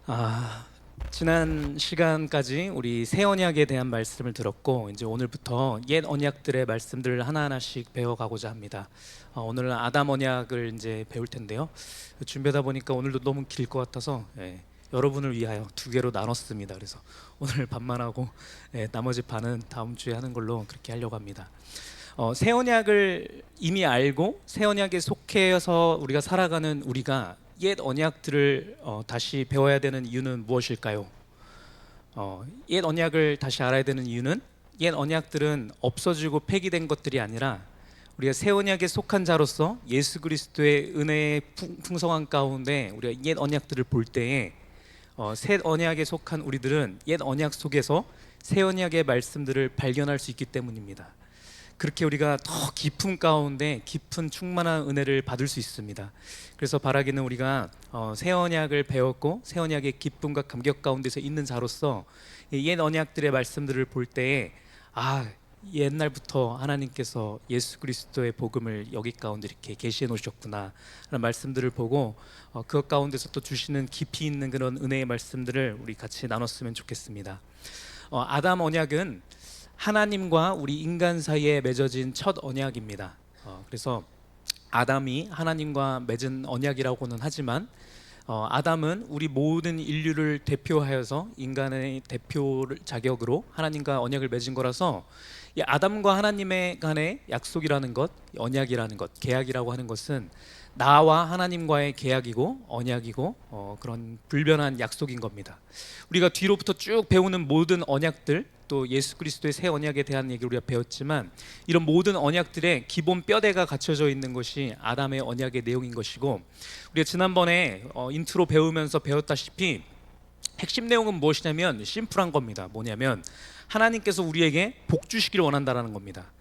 아, 지난 시간까지 우리 새 언약에 대한 말씀을 들었고 이제 오늘부터 옛 언약들의 말씀들을 하나하나씩 배워가고자 합니다. 오늘은 아담 언약을 이제 배울 텐데요. 준비하다 보니까 오늘도 너무 길 것 같아서 여러분을 위하여 두 개로 나눴습니다. 그래서 오늘 반만 하고 나머지 반은 다음 주에 하는 걸로 그렇게 하려고 합니다. 새 언약을 이미 알고 새 언약에 속해서 우리가 살아가는 우리가 옛 언약들을 다시 배워야 되는 이유는 무엇일까요? 옛 언약을 다시 알아야 되는 이유는 옛 언약들은 없어지고 폐기된 것들이 아니라 우리가 새 언약에 속한 자로서 예수 그리스도의 은혜의 풍성한 가운데 우리가 옛 언약들을 볼 때에 새 언약에 속한 우리들은 옛 언약 속에서 새 언약의 말씀들을 발견할 수 있기 때문입니다. 그렇게 우리가 더 깊은 가운데 깊은 충만한 은혜를 받을 수 있습니다. 그래서 바라기는 우리가 새 언약을 배웠고 새 언약의 기쁨과 감격 가운데서 있는 자로서 옛 언약들의 말씀들을 볼 때에 옛날부터 하나님께서 예수 그리스도의 복음을 여기 가운데 이렇게 계시해 놓으셨구나 라는 말씀들을 보고 그것 가운데서 또 주시는 깊이 있는 그런 은혜의 말씀들을 우리 같이 나눴으면 좋겠습니다. 아담 언약은 하나님과 우리 인간 사이에 맺어진 첫 언약입니다. 그래서 아담이 하나님과 맺은 언약이라고는 하지만 아담은 우리 모든 인류를 대표하여서 인간의 대표 자격으로 하나님과 언약을 맺은 거라서 이 아담과 하나님의 간의 약속이라는 것, 언약이라는 것, 계약이라고 하는 것은 나와 하나님과의 계약이고 언약이고 그런 불변한 약속인 겁니다. 우리가 뒤로부터 쭉 배우는 모든 언약들, 또 예수 그리스도의 새 언약에 대한 얘기를 우리가 배웠지만 이런 모든 언약들의 기본 뼈대가 갖춰져 있는 것이 아담의 언약의 내용인 것이고, 우리가 지난번에 인트로 배우면서 배웠다시피 핵심 내용은 무엇이냐면 심플한 겁니다. 뭐냐면 하나님께서 우리에게 복 주시기를 원한다라는 겁니다.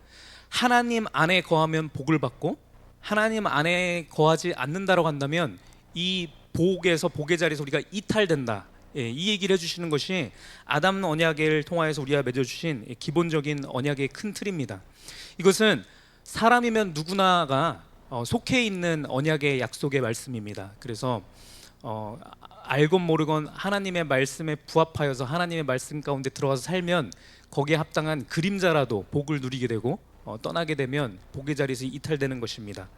하나님 안에 거하면 복을 받고 하나님 안에 거하지 않는다라고 한다면 이 복에서 복의 자리에서 우리가 이탈된다. 이 얘기를 해주시는 것이 아담 언약을 통하여서 우리가 맺어주신 기본적인 언약의 큰 틀입니다. 이것은 사람이면 누구나가 속해 있는 언약의 약속의 말씀입니다. 그래서 알건 모르건 하나님의 말씀에 부합하여서 하나님의 말씀 가운데 들어가서 살면 거기에 합당한 그림자라도 복을 누리게 되고 떠나게 되면 복의 자리에서 이탈되는 것입니다.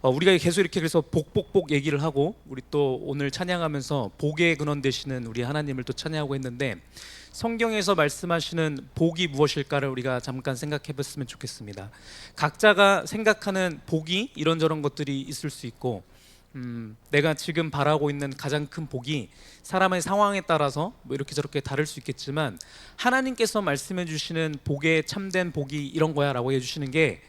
우리가 계속 이렇게 그래서 복복복 얘기를 하고 우리 또 오늘 찬양하면서 복의 근원 되시는 우리 하나님을 또 찬양하고 했는데, 성경에서 말씀하시는 복이 무엇일까를 우리가 잠깐 생각해 봤으면 좋겠습니다. 각자가 생각하는 복이 이런저런 것들이 있을 수 있고 내가 지금 바라고 있는 가장 큰 복이 사람의 상황에 따라서 뭐 이렇게 저렇게 다를 수 있겠지만 하나님께서 말씀해 주시는 복의 참된 복이 이런 거야 라고 해주시는 게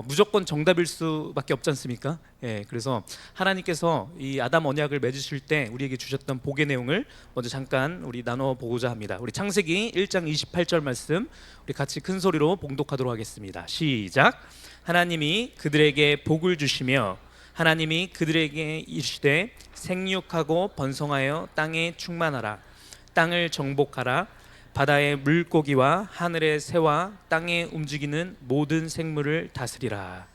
무조건 정답일 수밖에 없지 않습니까? 그래서 하나님께서 이 아담 언약을 맺으실 때 우리에게 주셨던 복의 내용을 먼저 잠깐 우리 나눠보고자 합니다. 우리 창세기 1장 28절 말씀 우리 같이 큰 소리로 봉독하도록 하겠습니다. 시작. 하나님이 그들에게 복을 주시며 하나님이 그들에게 이르시되 생육하고 번성하여 땅에 충만하라. 땅을 정복하라. 바다의 물고기와 하늘의 새와 땅에 움직이는 모든 생물을 다스리라.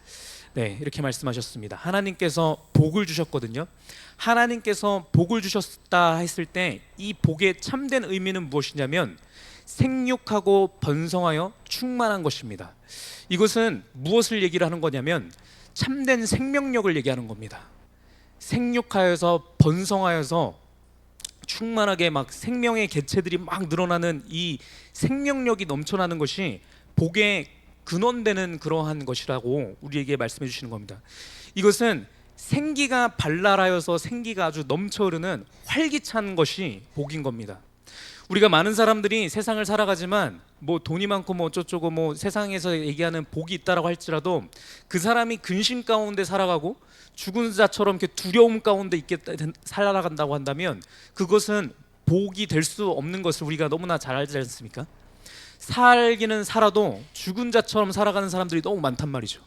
이렇게 말씀하셨습니다. 하나님께서 복을 주셨거든요. 하나님께서 복을 주셨다 했을 때 이 복의 참된 의미는 무엇이냐면 생육하고 번성하여 충만한 것입니다. 이것은 무엇을 얘기를 하는 거냐면 참된 생명력을 얘기하는 겁니다. 생육하여서 번성하여서 충만하게 막 생명의 개체들이 막 늘어나는 이 생명력이 넘쳐나는 것이 복의 근원되는 그러한 것이라고 우리에게 말씀해 주시는 겁니다. 이것은 생기가 발랄하여서 생기가 아주 넘쳐 흐르는 활기찬 것이 복인 겁니다. 우리가 많은 사람들이 세상을 살아가지만 뭐 돈이 많고 뭐 어쩌고 뭐 세상에서 얘기하는 복이 있다라고 할지라도 그 사람이 근심 가운데 살아가고 죽은 자처럼 이렇게 두려움 가운데 있게 살아간다고 한다면 그것은 복이 될 수 없는 것을 우리가 너무나 잘 알지 않습니까? 살기는 살아도 죽은 자처럼 살아가는 사람들이 너무 많단 말이죠.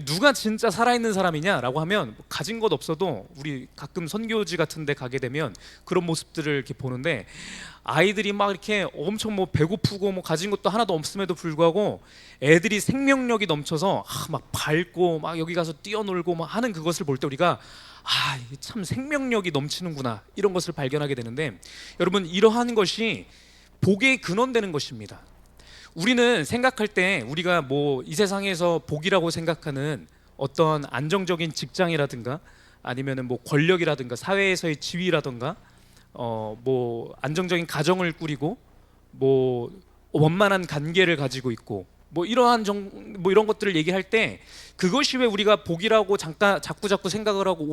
누가 진짜 살아있는 사람이냐라고 하면 가진 것 없어도 우리 가끔 선교지 같은 데 가게 되면 그런 모습들을 이렇게 보는데, 아이들이 막 이렇게 엄청 뭐 배고프고 뭐 가진 것도 하나도 없음에도 불구하고 애들이 생명력이 넘쳐서 막 밟고 막 여기 가서 뛰어놀고 막 하는 그것을 볼 때 우리가 참 생명력이 넘치는구나, 이런 것을 발견하게 되는데, 여러분, 이러한 것이 복의 근원되는 것입니다. 우리는 생각할 때 우리가 뭐 이 세상에서 복이라고 생각하는 어떤 안정적인 직장이라든가 아니면은 뭐 권력이라든가 사회에서의 지위라든가 뭐 안정적인 가정을 꾸리고 뭐 원만한 관계를 가지고 있고 뭐 이러한 뭐 이런 것들을 얘기할 때, 그것이 왜 우리가 복이라고 자꾸 생각을 하고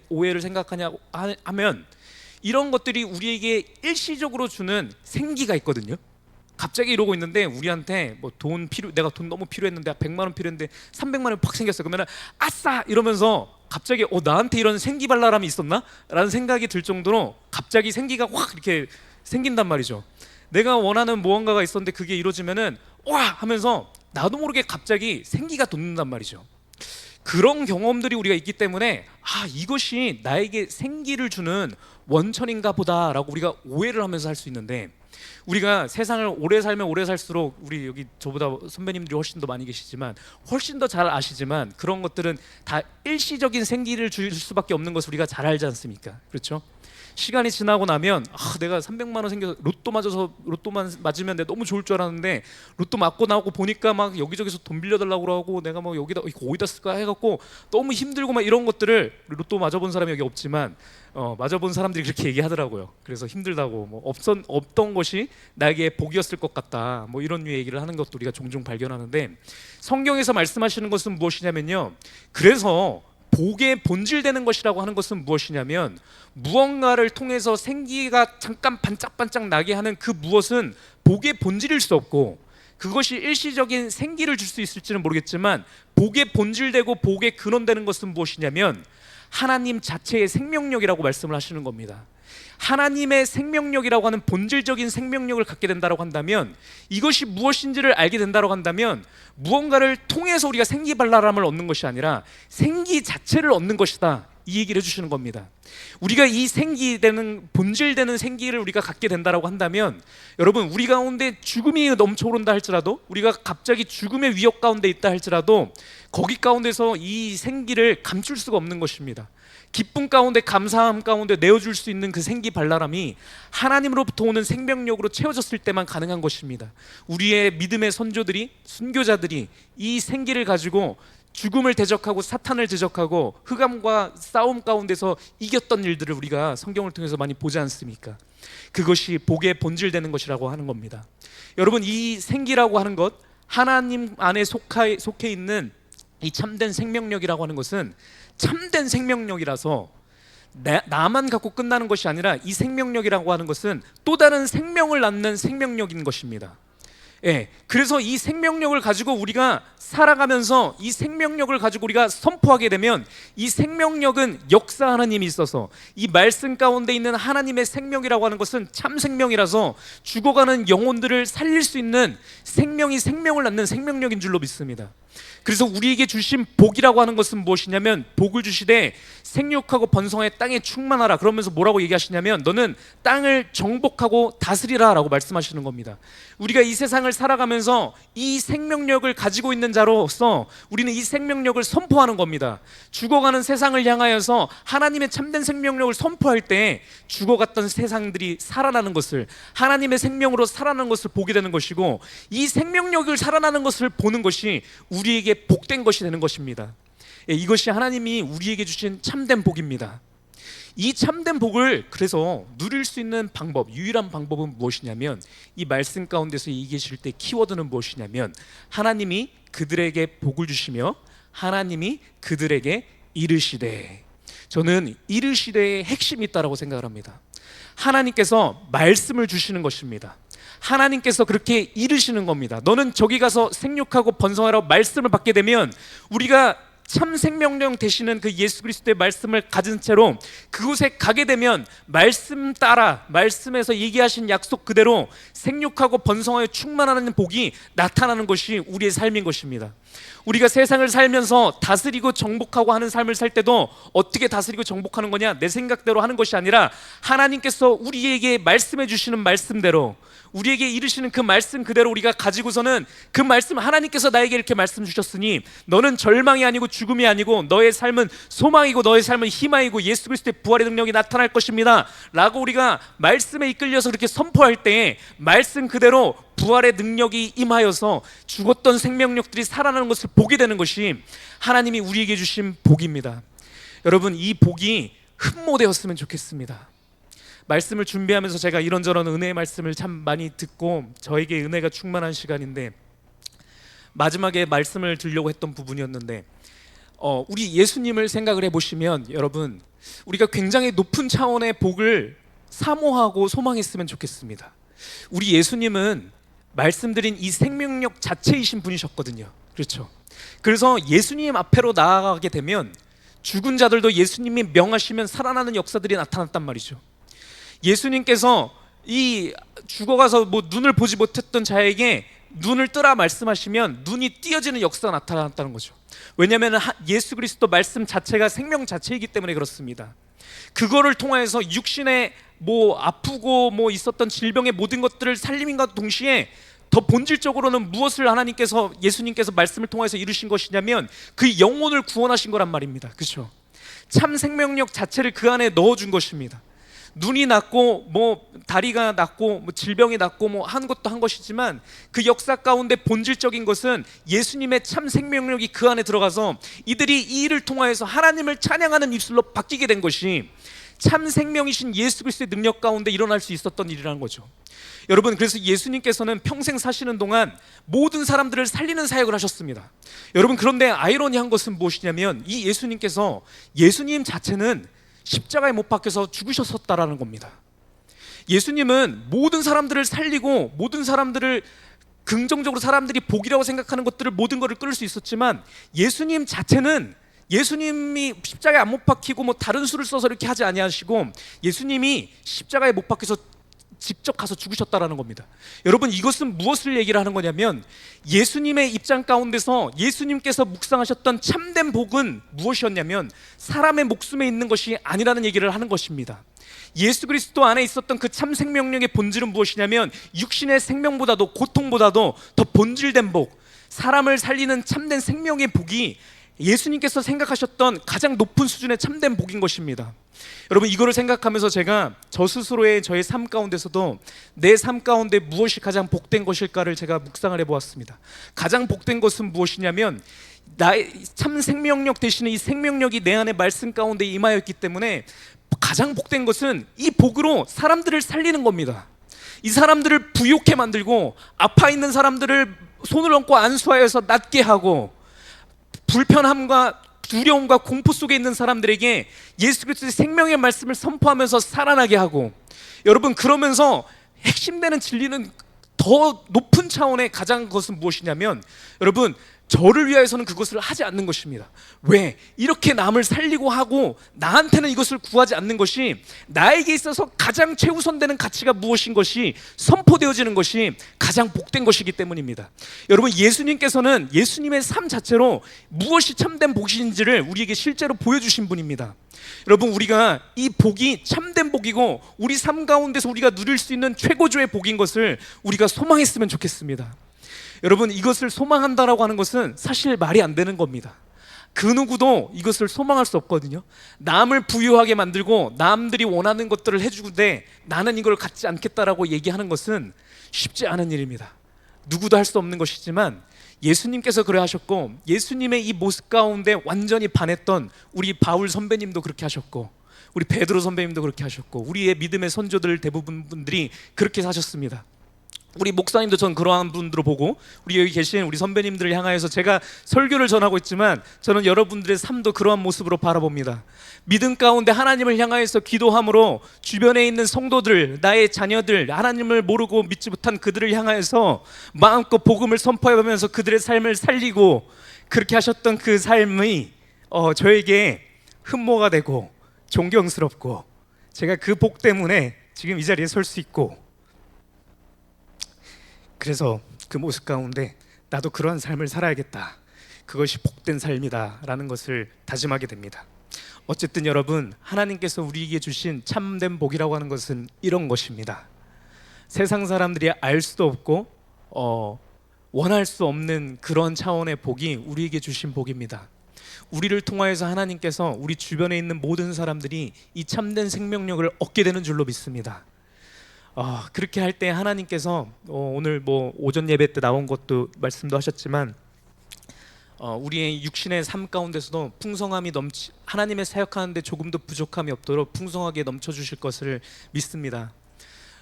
오해를 생각하냐 하면, 이런 것들이 우리에게 일시적으로 주는 생기가 있거든요. 갑자기 이러고 있는데 우리한테 뭐 내가 돈 너무 필요했는데 100만 원 필요했는데 300만 원 팍 생겼어. 그러면은 아싸 이러면서 갑자기 나한테 이런 생기발랄함이 있었나? 라는 생각이 들 정도로 갑자기 생기가 확 이렇게 생긴단 말이죠. 내가 원하는 무언가가 있었는데 그게 이루어지면은 와 하면서 나도 모르게 갑자기 생기가 돋는단 말이죠. 그런 경험들이 우리가 있기 때문에 이것이 나에게 생기를 주는 원천인가 보다라고 우리가 오해를 하면서 할 수 있는데, 우리가 세상을 오래 살면 오래 살수록, 우리 여기 저보다 선배님들이 훨씬 더 많이 계시지만 훨씬 더 잘 아시지만, 그런 것들은 다 일시적인 생기를 줄 수밖에 없는 것을 우리가 잘 알지 않습니까? 그렇죠? 시간이 지나고 나면 내가 300만 원 생겨서 로또만 맞으면 내가 너무 좋을 줄 알았는데, 로또 맞고 나오고 보니까 막 여기저기서 돈 빌려달라고 그러고, 내가 뭐 여기다 이거 어디다 쓸까 해갖고 너무 힘들고 막 이런 것들을, 로또 맞아본 사람이 여기 없지만 맞아본 사람들이 그렇게 얘기하더라고요. 그래서 힘들다고, 뭐 없던 것이 나에게 복이었을 것 같다, 뭐 이런 류의 얘기를 하는 것도 우리가 종종 발견하는데, 성경에서 말씀하시는 것은 무엇이냐면요, 그래서 복의 본질되는 것이라고 하는 것은 무엇이냐면, 무언가를 통해서 생기가 잠깐 반짝반짝 나게 하는 그 무엇은 복의 본질일 수 없고, 그것이 일시적인 생기를 줄 수 있을지는 모르겠지만, 복의 본질되고 복의 근원되는 것은 무엇이냐면 하나님 자체의 생명력이라고 말씀을 하시는 겁니다. 하나님의 생명력이라고 하는 본질적인 생명력을 갖게 된다고 한다면, 이것이 무엇인지를 알게 된다고 한다면, 무언가를 통해서 우리가 생기발랄함을 얻는 것이 아니라 생기 자체를 얻는 것이다, 이 얘기를 해주시는 겁니다. 우리가 이 생기되는 본질되는 생기를 우리가 갖게 된다고 한다면, 여러분, 우리 가운데 죽음이 넘쳐오른다 할지라도, 우리가 갑자기 죽음의 위협 가운데 있다 할지라도 거기 가운데서 이 생기를 감출 수가 없는 것입니다. 기쁨 가운데, 감사함 가운데 내어줄 수 있는 그 생기발랄함이 하나님으로부터 오는 생명력으로 채워졌을 때만 가능한 것입니다. 우리의 믿음의 선조들이, 순교자들이 이 생기를 가지고 죽음을 대적하고 사탄을 대적하고 흑암과 싸움 가운데서 이겼던 일들을 우리가 성경을 통해서 많이 보지 않습니까? 그것이 복의 본질되는 것이라고 하는 겁니다. 여러분, 이 생기라고 하는 것, 하나님 안에 속해 있는 이 참된 생명력이라고 하는 것은 참된 생명력이라서 나만 갖고 끝나는 것이 아니라, 이 생명력이라고 하는 것은 또 다른 생명을 낳는 생명력인 것입니다. 그래서 이 생명력을 가지고 우리가 살아가면서, 이 생명력을 가지고 우리가 선포하게 되면, 이 생명력은 역사하는 힘이 있어서, 이 말씀 가운데 있는 하나님의 생명이라고 하는 것은 참 생명이라서 죽어가는 영혼들을 살릴 수 있는 생명이 생명을 낳는 생명력인 줄로 믿습니다. 그래서 우리에게 주신 복이라고 하는 것은 무엇이냐면, 복을 주시되 생육하고 번성하여 땅에 충만하라, 그러면서 뭐라고 얘기하시냐면, 너는 땅을 정복하고 다스리라 라고 말씀하시는 겁니다. 우리가 이 세상을 살아가면서 이 생명력을 가지고 있는 자로서 우리는 이 생명력을 선포하는 겁니다. 죽어가는 세상을 향하여서 하나님의 참된 생명력을 선포할 때 죽어갔던 세상들이 살아나는 것을, 하나님의 생명으로 살아나는 것을 보게 되는 것이고, 이 생명력을 살아나는 것을 보는 것이 우리에게 복된 것이 되는 것입니다. 이것이 하나님이 우리에게 주신 참된 복입니다. 이 참된 복을 그래서 누릴 수 있는 방법, 유일한 방법은 무엇이냐면, 이 말씀 가운데서 얘기하실 때 키워드는 무엇이냐면, 하나님이 그들에게 복을 주시며 하나님이 그들에게 이르시되. 저는 이르시되의 핵심이 있다고 생각을 합니다. 하나님께서 말씀을 주시는 것입니다. 하나님께서 그렇게 이르시는 겁니다. 너는 저기 가서 생육하고 번성하라고 말씀을 받게 되면, 우리가 참 생명력 되시는 그 예수 그리스도의 말씀을 가진 채로 그곳에 가게 되면, 말씀 따라, 말씀에서 얘기하신 약속 그대로 생육하고 번성하여 충만하는 복이 나타나는 것이 우리의 삶인 것입니다. 우리가 세상을 살면서 다스리고 정복하고 하는 삶을 살 때도 어떻게 다스리고 정복하는 거냐? 내 생각대로 하는 것이 아니라 하나님께서 우리에게 말씀해 주시는 말씀대로, 우리에게 이르시는 그 말씀 그대로 우리가 가지고서는 그 말씀, 하나님께서 나에게 이렇게 말씀 주셨으니 너는 절망이 아니고 죽음이 아니고 너의 삶은 소망이고 너의 삶은 희망이고 예수 그리스도의 부활의 능력이 나타날 것입니다 라고 우리가 말씀에 이끌려서 그렇게 선포할 때에 말씀 그대로 부활의 능력이 임하여서 죽었던 생명력들이 살아나는 것을 보게 되는 것이 하나님이 우리에게 주신 복입니다. 여러분, 이 복이 흠모되었으면 좋겠습니다. 말씀을 준비하면서 제가 이런저런 은혜의 말씀을 참 많이 듣고 저에게 은혜가 충만한 시간인데, 마지막에 말씀을 드리려고 했던 부분이었는데, 우리 예수님을 생각을 해보시면 여러분, 우리가 굉장히 높은 차원의 복을 사모하고 소망했으면 좋겠습니다. 우리 예수님은 말씀드린 이 생명력 자체이신 분이셨거든요. 그렇죠? 그래서 예수님 앞에로 나아가게 되면 죽은 자들도 예수님이 명하시면 살아나는 역사들이 나타났단 말이죠. 예수님께서 이 죽어가서 눈을 보지 못했던 자에게 눈을 뜨라 말씀하시면 눈이 띄어지는 역사가 나타났다는 거죠. 왜냐하면 예수 그리스도 말씀 자체가 생명 자체이기 때문에 그렇습니다. 그거를 통해서 육신의 아프고 있었던 질병의 모든 것들을 살림과 동시에 더 본질적으로는 무엇을 예수님께서 말씀을 통해서 이루신 것이냐면 그 영혼을 구원하신 거란 말입니다. 그렇죠? 참 생명력 자체를 그 안에 넣어준 것입니다. 눈이 났고 다리가 났고 질병이 났고 한 것도 한 것이지만 그 역사 가운데 본질적인 것은 예수님의 참 생명력이 그 안에 들어가서 이들이 이 일을 통하여서 하나님을 찬양하는 입술로 바뀌게 된 것이 참 생명이신 예수 그리스도의 능력 가운데 일어날 수 있었던 일이라는 거죠. 여러분, 그래서 예수님께서는 평생 사시는 동안 모든 사람들을 살리는 사역을 하셨습니다. 여러분, 그런데 아이러니한 것은 무엇이냐면 이 예수님 자체는 십자가에 못 박혀서 죽으셨었다라는 겁니다. 예수님은 모든 사람들을 살리고 모든 사람들을 긍정적으로 사람들이 복이라고 생각하는 것들을 모든 것을 끌을 수 있었지만 예수님 자체는 예수님이 십자가에 안 못 박히고 다른 수를 써서 이렇게 하지 아니하시고 예수님이 십자가에 못 박혀서 직접 가서 죽으셨다라는 겁니다. 여러분, 이것은 무엇을 얘기를 하는 거냐면 예수님의 입장 가운데서 예수님께서 묵상하셨던 참된 복은 무엇이었냐면 사람의 목숨에 있는 것이 아니라는 얘기를 하는 것입니다. 예수 그리스도 안에 있었던 그 참 생명력의 본질은 무엇이냐면 육신의 생명보다도 고통보다도 더 본질된 복, 사람을 살리는 참된 생명의 복이 예수님께서 생각하셨던 가장 높은 수준의 참된 복인 것입니다. 여러분, 이거를 생각하면서 제가 저 스스로의 저의 삶 가운데서도 내 삶 가운데 무엇이 가장 복된 것일까를 제가 묵상을 해보았습니다. 가장 복된 것은 무엇이냐면 나의 참 생명력 대신에 이 생명력이 내 안에 말씀 가운데 임하였기 때문에 가장 복된 것은 이 복으로 사람들을 살리는 겁니다. 이 사람들을 부욕해 만들고 아파 있는 사람들을 손을 얹고 안수하여서 낫게 하고 불편함과 두려움과 공포 속에 있는 사람들에게 예수 그리스도의 생명의 말씀을 선포하면서 살아나게 하고, 여러분, 그러면서 핵심되는 진리는 더 높은 차원의 가장 것은 무엇이냐면 여러분, 저를 위하여서는 그것을 하지 않는 것입니다. 왜? 이렇게 남을 살리고 하고 나한테는 이것을 구하지 않는 것이 나에게 있어서 가장 최우선되는 가치가 무엇인 것이 선포되어지는 것이 가장 복된 것이기 때문입니다. 여러분, 예수님께서는 예수님의 삶 자체로 무엇이 참된 복인지를 우리에게 실제로 보여주신 분입니다. 여러분, 우리가 이 복이 참된 복이고 우리 삶 가운데서 우리가 누릴 수 있는 최고조의 복인 것을 우리가 소망했으면 좋겠습니다. 여러분, 이것을 소망한다라고 하는 것은 사실 말이 안 되는 겁니다. 그 누구도 이것을 소망할 수 없거든요. 남을 부유하게 만들고 남들이 원하는 것들을 해주는데 나는 이걸 갖지 않겠다라고 얘기하는 것은 쉽지 않은 일입니다. 누구도 할 수 없는 것이지만 예수님께서 그래 하셨고, 예수님의 이 모습 가운데 완전히 반했던 우리 바울 선배님도 그렇게 하셨고, 우리 베드로 선배님도 그렇게 하셨고, 우리의 믿음의 선조들 대부분 분들이 그렇게 사셨습니다. 우리 목사님도 전 그러한 분들을 보고, 우리 여기 계신 우리 선배님들을 향하여서 제가 설교를 전하고 있지만 저는 여러분들의 삶도 그러한 모습으로 바라봅니다. 믿음 가운데 하나님을 향하여서 기도함으로 주변에 있는 성도들, 나의 자녀들, 하나님을 모르고 믿지 못한 그들을 향하여서 마음껏 복음을 선포하면서 그들의 삶을 살리고, 그렇게 하셨던 그 삶이 저에게 흠모가 되고 존경스럽고, 제가 그 복 때문에 지금 이 자리에 설 수 있고, 그래서 그 모습 가운데 나도 그러한 삶을 살아야겠다, 그것이 복된 삶이다라는 것을 다짐하게 됩니다. 어쨌든 여러분, 하나님께서 우리에게 주신 참된 복이라고 하는 것은 이런 것입니다. 세상 사람들이 알 수도 없고 원할 수 없는 그런 차원의 복이 우리에게 주신 복입니다. 우리를 통하여서 하나님께서 우리 주변에 있는 모든 사람들이 이 참된 생명력을 얻게 되는 줄로 믿습니다. 그렇게 할 때 하나님께서 오늘 뭐 오전 예배 때 나온 것도 말씀도 하셨지만 우리의 육신의 삶 가운데서도 풍성함이 하나님의 사역하는데 조금도 부족함이 없도록 풍성하게 넘쳐주실 것을 믿습니다.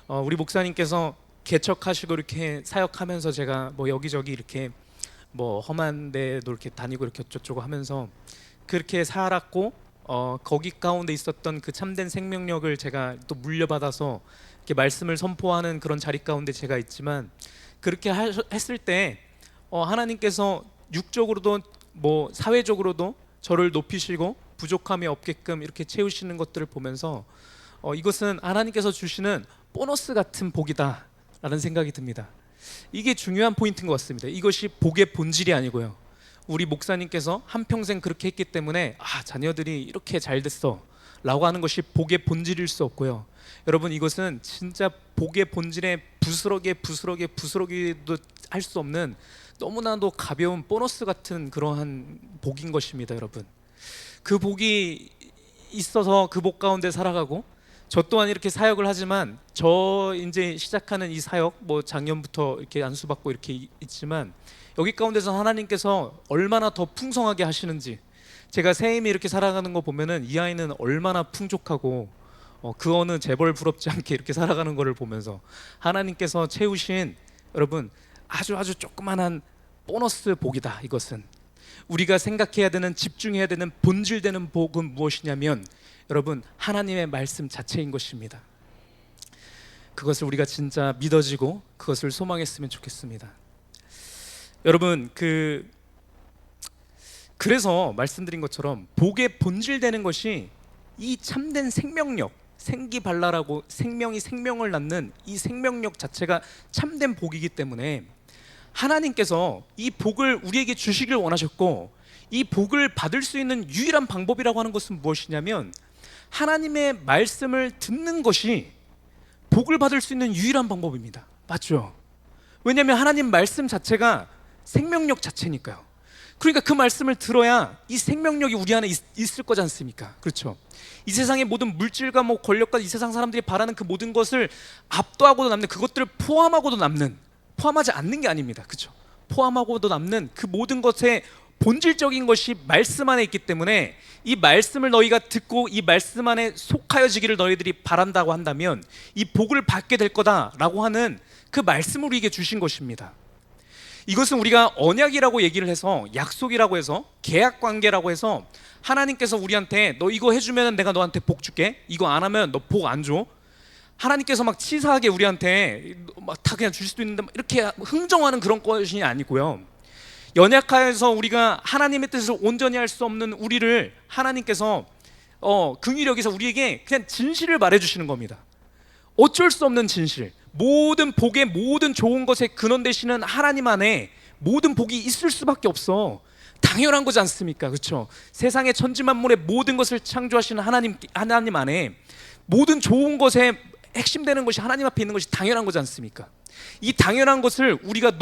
우리 목사님께서 개척하시고 이렇게 사역하면서 제가 뭐 여기저기 이렇게 뭐 험한 데도 이렇게 다니고 이렇게 어쩌고 하면서 그렇게 살았고 거기 가운데 있었던 그 참된 생명력을 제가 또 물려받아서 이렇게 말씀을 선포하는 그런 자리 가운데 제가 있지만 그렇게 했을 때 하나님께서 육적으로도 뭐 사회적으로도 저를 높이시고 부족함이 없게끔 이렇게 채우시는 것들을 보면서 이것은 하나님께서 주시는 보너스 같은 복이다 라는 생각이 듭니다. 이게 중요한 포인트인 것 같습니다. 이것이 복의 본질이 아니고요, 우리 목사님께서 한평생 그렇게 했기 때문에 자녀들이 이렇게 잘 됐어 라고 하는 것이 복의 본질일 수 없고요, 여러분 이것은 진짜 복의 본질에 부스러기도 할 수 없는 너무나도 가벼운 보너스 같은 그러한 복인 것입니다. 여러분, 그 복이 있어서 그 복 가운데 살아가고, 저 또한 이렇게 사역을 하지만 저 이제 시작하는 이 사역 뭐 작년부터 이렇게 안수받고 이렇게 있지만 여기 가운데서 하나님께서 얼마나 더 풍성하게 하시는지, 제가 새임이 이렇게 살아가는 거 보면은 이 아이는 얼마나 풍족하고 그 어느 재벌 부럽지 않게 이렇게 살아가는 거를 보면서 하나님께서 채우신, 여러분 아주 조그만한 보너스 복이다. 이것은 우리가 생각해야 되는, 집중해야 되는 본질되는 복은 무엇이냐면 여러분 하나님의 말씀 자체인 것입니다. 그것을 우리가 진짜 믿어지고 그것을 소망했으면 좋겠습니다. 여러분 그래서 말씀드린 것처럼 복의 본질되는 것이 이 참된 생명력, 생기발랄하고 생명이 생명을 낳는 이 생명력 자체가 참된 복이기 때문에 하나님께서 이 복을 우리에게 주시길 원하셨고, 이 복을 받을 수 있는 유일한 방법이라고 하는 것은 무엇이냐면 하나님의 말씀을 듣는 것이 복을 받을 수 있는 유일한 방법입니다. 맞죠? 왜냐하면 하나님 말씀 자체가 생명력 자체니까요. 그러니까 그 말씀을 들어야 이 생명력이 우리 안에 있을 거지 않습니까? 그렇죠? 이 세상의 모든 물질과 뭐 권력과 이 세상 사람들이 바라는 그 모든 것을 압도하고도 남는, 그것들을 포함하고도 남는, 포함하지 않는 게 아닙니다. 그렇죠? 포함하고도 남는 그 모든 것의 본질적인 것이 말씀 안에 있기 때문에 이 말씀을 너희가 듣고 이 말씀 안에 속하여지기를 너희들이 바란다고 한다면 이 복을 받게 될 거다라고 하는 그 말씀을 우리에게 주신 것입니다. 이것은 우리가 언약이라고 얘기를 해서, 약속이라고 해서, 계약 관계라고 해서 하나님께서 우리한테 너 이거 해주면 내가 너한테 복 줄게, 이거 안 하면 너 복 안 줘, 하나님께서 막 치사하게 우리한테 막 다 그냥 줄 수도 있는데 이렇게 흥정하는 그런 것이 아니고요, 연약하여서 우리가 하나님의 뜻을 온전히 할 수 없는 우리를 하나님께서 긍휼히 여기서 우리에게 그냥 진실을 말해주시는 겁니다. 어쩔 수 없는 진실, 모든 복의 모든 좋은 것의 근원 되시는 하나님 안에 모든 복이 있을 수밖에 없어. 당연한 거지 않습니까? 그렇죠? 세상의 천지만물의 모든 것을 창조하시는 하나님 안에 모든 좋은 것의 핵심되는 것이 하나님 앞에 있는 것이 당연한 거지 않습니까? 이 당연한 것을 우리가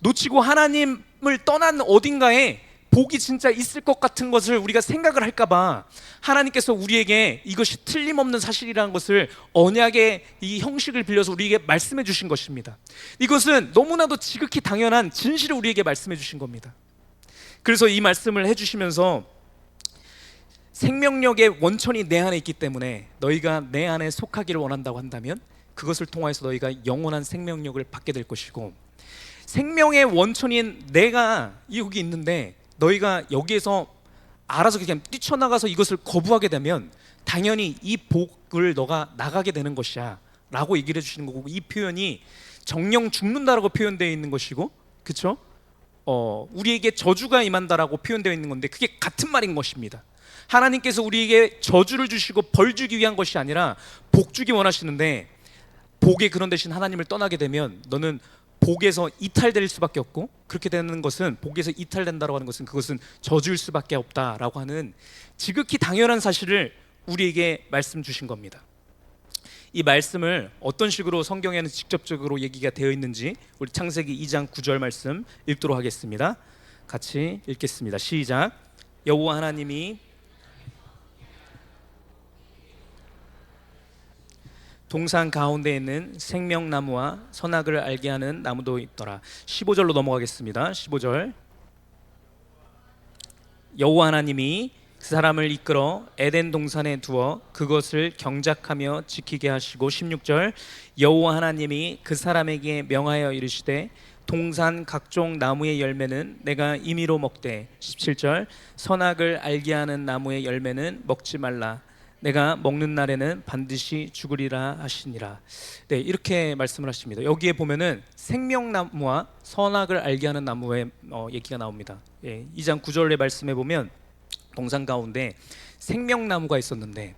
놓치고 하나님을 떠난 어딘가에 복이 진짜 있을 것 같은 것을 우리가 생각을 할까봐 하나님께서 우리에게 이것이 틀림없는 사실이라는 것을 언약의 이 형식을 빌려서 우리에게 말씀해 주신 것입니다. 이것은 너무나도 지극히 당연한 진실을 우리에게 말씀해 주신 겁니다. 그래서 이 말씀을 해주시면서 생명력의 원천이 내 안에 있기 때문에 너희가 내 안에 속하기를 원한다고 한다면 그것을 통해서 너희가 영원한 생명력을 받게 될 것이고, 생명의 원천인 내가 여기 있는데 너희가 여기에서 알아서 그냥 뛰쳐나가서 이것을 거부하게 되면 당연히 이 복을 너가 나가게 되는 것이야 라고 얘기를 해주시는 거고, 이 표현이 정령 죽는다라고 표현되어 있는 것이고, 그렇죠? 우리에게 저주가 임한다라고 표현되어 있는 건데 그게 같은 말인 것입니다. 하나님께서 우리에게 저주를 주시고 벌 주기 위한 것이 아니라 복 주기 원하시는데, 복의 근원 되신 하나님을 떠나게 되면 너는 복에서 이탈될 수밖에 없고, 그렇게 되는 것은, 복에서 이탈된다라고 하는 것은 그것은 저주일 수밖에 없다라고 하는 지극히 당연한 사실을 우리에게 말씀 주신 겁니다. 이 말씀을 어떤 식으로 성경에는 직접적으로 얘기가 되어 있는지 우리 창세기 2장 9절 말씀 읽도록 하겠습니다. 같이 읽겠습니다. 시작. 여호와 하나님이 동산 가운데 있는 생명나무와 선악을 알게 하는 나무도 있더라. 15절로 넘어가겠습니다. 15절. 여호와 하나님이 그 사람을 이끌어 에덴 동산에 두어 그것을 경작하며 지키게 하시고, 16절. 여호와 하나님이 그 사람에게 명하여 이르시되 동산 각종 나무의 열매는 내가 임의로 먹되, 17절. 선악을 알게 하는 나무의 열매는 먹지 말라. 내가 먹는 날에는 반드시 죽으리라 하시니라. 네, 이렇게 말씀을 하십니다. 여기에 보면은 생명나무와 선악을 알게 하는 나무의 얘기가 나옵니다. 2장 9절의 말씀에 보면 동산 가운데 생명나무가 있었는데,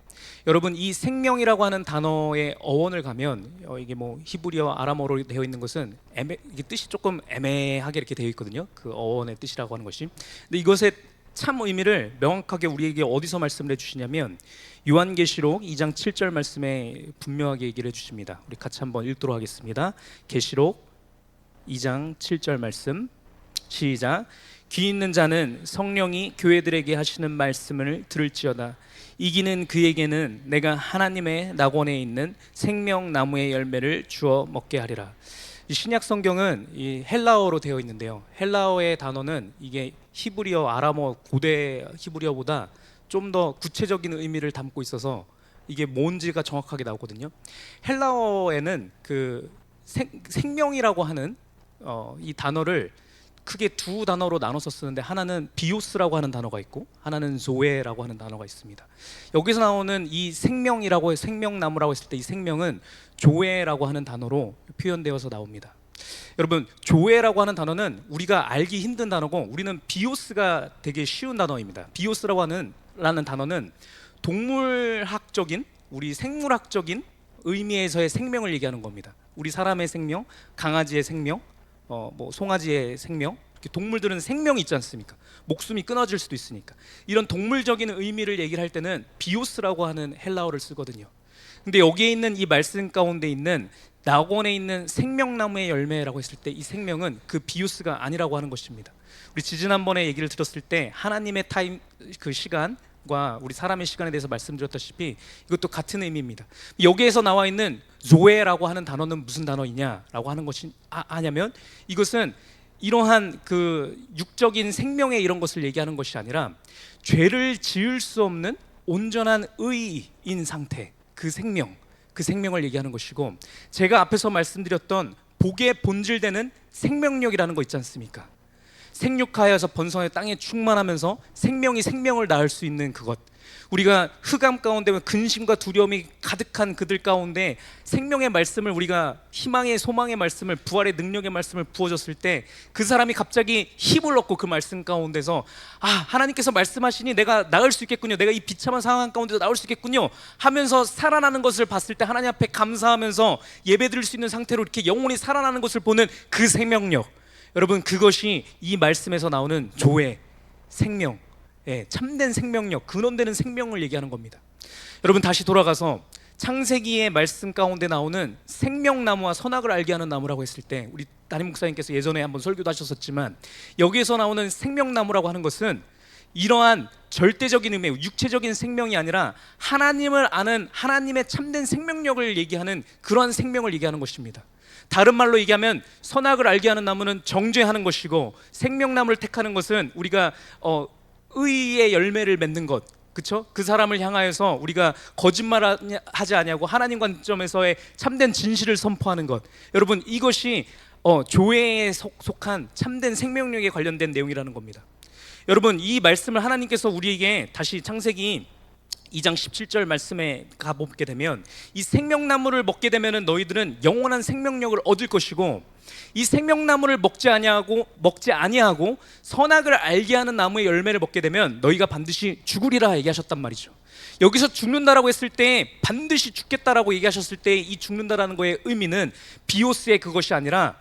여러분 이 생명이라고 하는 단어의 어원을 가면 이게 뭐 히브리어 아람어로 되어 있는 것은 이게 뜻이 조금 애매하게 이렇게 되어 있거든요. 그 어원의 뜻이라고 하는 것이. 근데 이것의 참 의미를 명확하게 우리에게 어디서 말씀을 해주시냐면 요한계시록 2장 7절 말씀에 분명하게 얘기를 해주십니다. 우리 같이 한번 읽도록 하겠습니다. 계시록 2장 7절 말씀 시작. 귀 있는 자는 성령이 교회들에게 하시는 말씀을 들을지어다. 이기는 그에게는 내가 하나님의 낙원에 있는 생명나무의 열매를 주어 먹게 하리라. 이 신약 성경은 이 헬라어로 되어 있는데요, 헬라어의 단어는 이게 히브리어 아람어 고대 히브리어보다 좀 더 구체적인 의미를 담고 있어서 이게 뭔지가 정확하게 나오거든요. 헬라어에는 그 생명이라고 하는 이 단어를 크게 두 단어로 나눠서 쓰는데, 하나는 비오스라고 하는 단어가 있고 하나는 조에라고 하는 단어가 있습니다. 여기서 나오는 이 생명이라고 생명나무라고 했을 때 이 생명은 조에라고 하는 단어로 표현되어서 나옵니다. 여러분 조에라고 하는 단어는 우리가 알기 힘든 단어고, 우리는 비오스가 되게 쉬운 단어입니다. 비오스라고 하는 단어는 동물학적인, 우리 생물학적인 의미에서의 생명을 얘기하는 겁니다. 우리 사람의 생명, 강아지의 생명, 뭐 송아지의 생명, 이렇게 동물들은 생명이 있지 않습니까? 목숨이 끊어질 수도 있으니까. 이런 동물적인 의미를 얘기를 할 때는 비오스라고 하는 헬라어를 쓰거든요. 근데 여기에 있는 이 말씀 가운데 있는 낙원에 있는 생명나무의 열매라고 했을 때 이 생명은 그 비오스가 아니라고 하는 것입니다. 우리 지지난번에 얘기를 들었을 때 하나님의 타임, 그 시간과 우리 사람의 시간에 대해서 말씀드렸다시피 이것도 같은 의미입니다. 여기에서 나와 있는 조에라고 하는 단어는 무슨 단어이냐라고 하는 것이 아냐면, 이것은 이러한 그 육적인 생명의 이런 것을 얘기하는 것이 아니라 죄를 지을 수 없는 온전한 의인 상태, 그 생명을 얘기하는 것이고, 제가 앞에서 말씀드렸던 복의 본질되는 생명력이라는 거 있지 않습니까? 생육하여서 번성하여 땅에 충만하면서 생명이 생명을 낳을 수 있는 그것, 우리가 흑암 가운데 근심과 두려움이 가득한 그들 가운데 생명의 말씀을, 우리가 희망의 소망의 말씀을, 부활의 능력의 말씀을 부어줬을 때 그 사람이 갑자기 힘을 얻고 그 말씀 가운데서 하나님께서 말씀하시니 내가 나을 수 있겠군요, 내가 이 비참한 상황 가운데서 나올 수 있겠군요 하면서 살아나는 것을 봤을 때 하나님 앞에 감사하면서 예배드릴 수 있는 상태로 이렇게 영혼이 살아나는 것을 보는 그 생명력, 여러분 그것이 이 말씀에서 나오는 조의 생명, 참된 생명력, 근원되는 생명을 얘기하는 겁니다. 여러분 다시 돌아가서 창세기의 말씀 가운데 나오는 생명나무와 선악을 알게 하는 나무라고 했을 때, 우리 담임 목사님께서 예전에 한번 설교도 하셨었지만 여기에서 나오는 생명나무라고 하는 것은 이러한 절대적인 의미, 육체적인 생명이 아니라 하나님을 아는 하나님의 참된 생명력을 얘기하는 그러한 생명을 얘기하는 것입니다. 다른 말로 얘기하면 선악을 알게 하는 나무는 정죄하는 것이고, 생명나무를 택하는 것은 우리가 의의 열매를 맺는 것, 그렇죠? 그 사람을 향하여서 우리가 거짓말하지 아니하고 하나님 관점에서의 참된 진실을 선포하는 것, 여러분 이것이 조회에 속한 참된 생명력에 관련된 내용이라는 겁니다. 여러분 이 말씀을 하나님께서 우리에게 다시 창세기 2장 17절 말씀에 가보게 되면, 이 생명나무를 먹게 되면 너희들은 영원한 생명력을 얻을 것이고, 이 생명나무를 먹지 아니하고 선악을 알게 하는 나무의 열매를 먹게 되면 너희가 반드시 죽으리라 얘기하셨단 말이죠. 여기서 죽는다라고 했을 때, 반드시 죽겠다라고 얘기하셨을 때 이 죽는다라는 거의 의미는 비오스의 그것이 아니라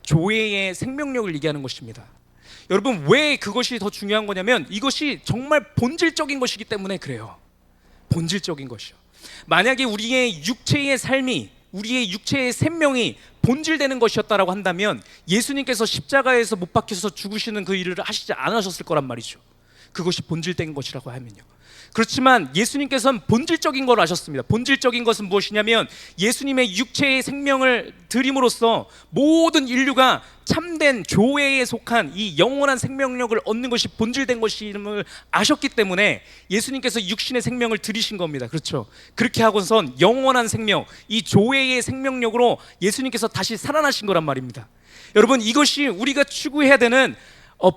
조회의 생명력을 얘기하는 것입니다. 여러분, 왜 그것이 더 중요한 거냐면 이것이 정말 본질적인 것이기 때문에 그래요. 본질적인 것이요. 만약에 우리의 육체의 삶이, 우리의 육체의 생명이 본질되는 것이었다라고 한다면 예수님께서 십자가에서 못 박혀서 죽으시는 그 일을 하시지 않으셨을 거란 말이죠. 그것이 본질된 것이라고 하면요. 그렇지만 예수님께서는 본질적인 걸 아셨습니다. 본질적인 것은 무엇이냐면 예수님의 육체의 생명을 드림으로써 모든 인류가 참된 교회에 속한 이 영원한 생명력을 얻는 것이 본질된 것임을 아셨기 때문에 예수님께서 육신의 생명을 드리신 겁니다. 그렇죠? 그렇게 하고선 영원한 생명, 이 교회의 생명력으로 예수님께서 다시 살아나신 거란 말입니다. 여러분, 이것이 우리가 추구해야 되는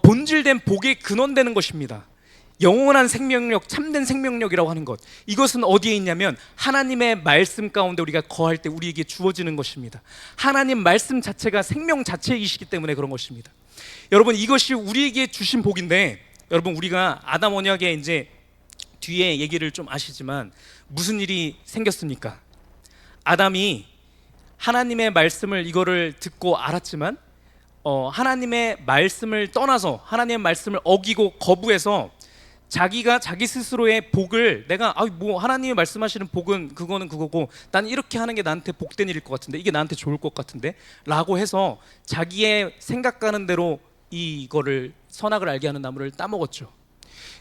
본질된 복의 근원되는 것입니다. 영원한 생명력, 참된 생명력이라고 하는 것, 이것은 어디에 있냐면 하나님의 말씀 가운데 우리가 거할 때 우리에게 주어지는 것입니다. 하나님 말씀 자체가 생명 자체이시기 때문에 그런 것입니다. 여러분, 이것이 우리에게 주신 복인데, 여러분, 우리가 아담 언약의 이제 뒤에 얘기를 좀 아시지만 무슨 일이 생겼습니까? 아담이 하나님의 말씀을 이거를 듣고 알았지만 하나님의 말씀을 떠나서 하나님의 말씀을 어기고 거부해서 자기가 자기 스스로의 복을 내가 뭐 하나님이 말씀하시는 복은 그거는 그거고 난 이렇게 하는 게 나한테 복된 일일 것 같은데, 이게 나한테 좋을 것 같은데 라고 해서 자기의 생각가는 대로 이거를 선악을 알게 하는 나무를 따먹었죠.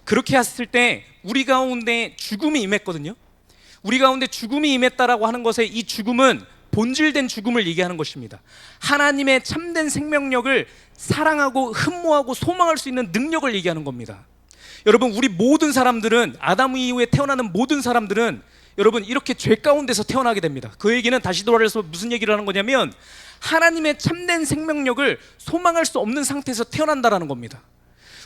그렇게 했을 때 우리 가운데 죽음이 임했거든요. 우리 가운데 죽음이 임했다라고 하는 것에 이 죽음은 본질된 죽음을 얘기하는 것입니다. 하나님의 참된 생명력을 사랑하고 흠모하고 소망할 수 있는 능력을 얘기하는 겁니다. 여러분, 우리 모든 사람들은, 아담 이후에 태어나는 모든 사람들은 여러분 이렇게 죄 가운데서 태어나게 됩니다. 그 얘기는 다시 돌아서 무슨 얘기를 하는 거냐면 하나님의 참된 생명력을 소망할 수 없는 상태에서 태어난다라는 겁니다.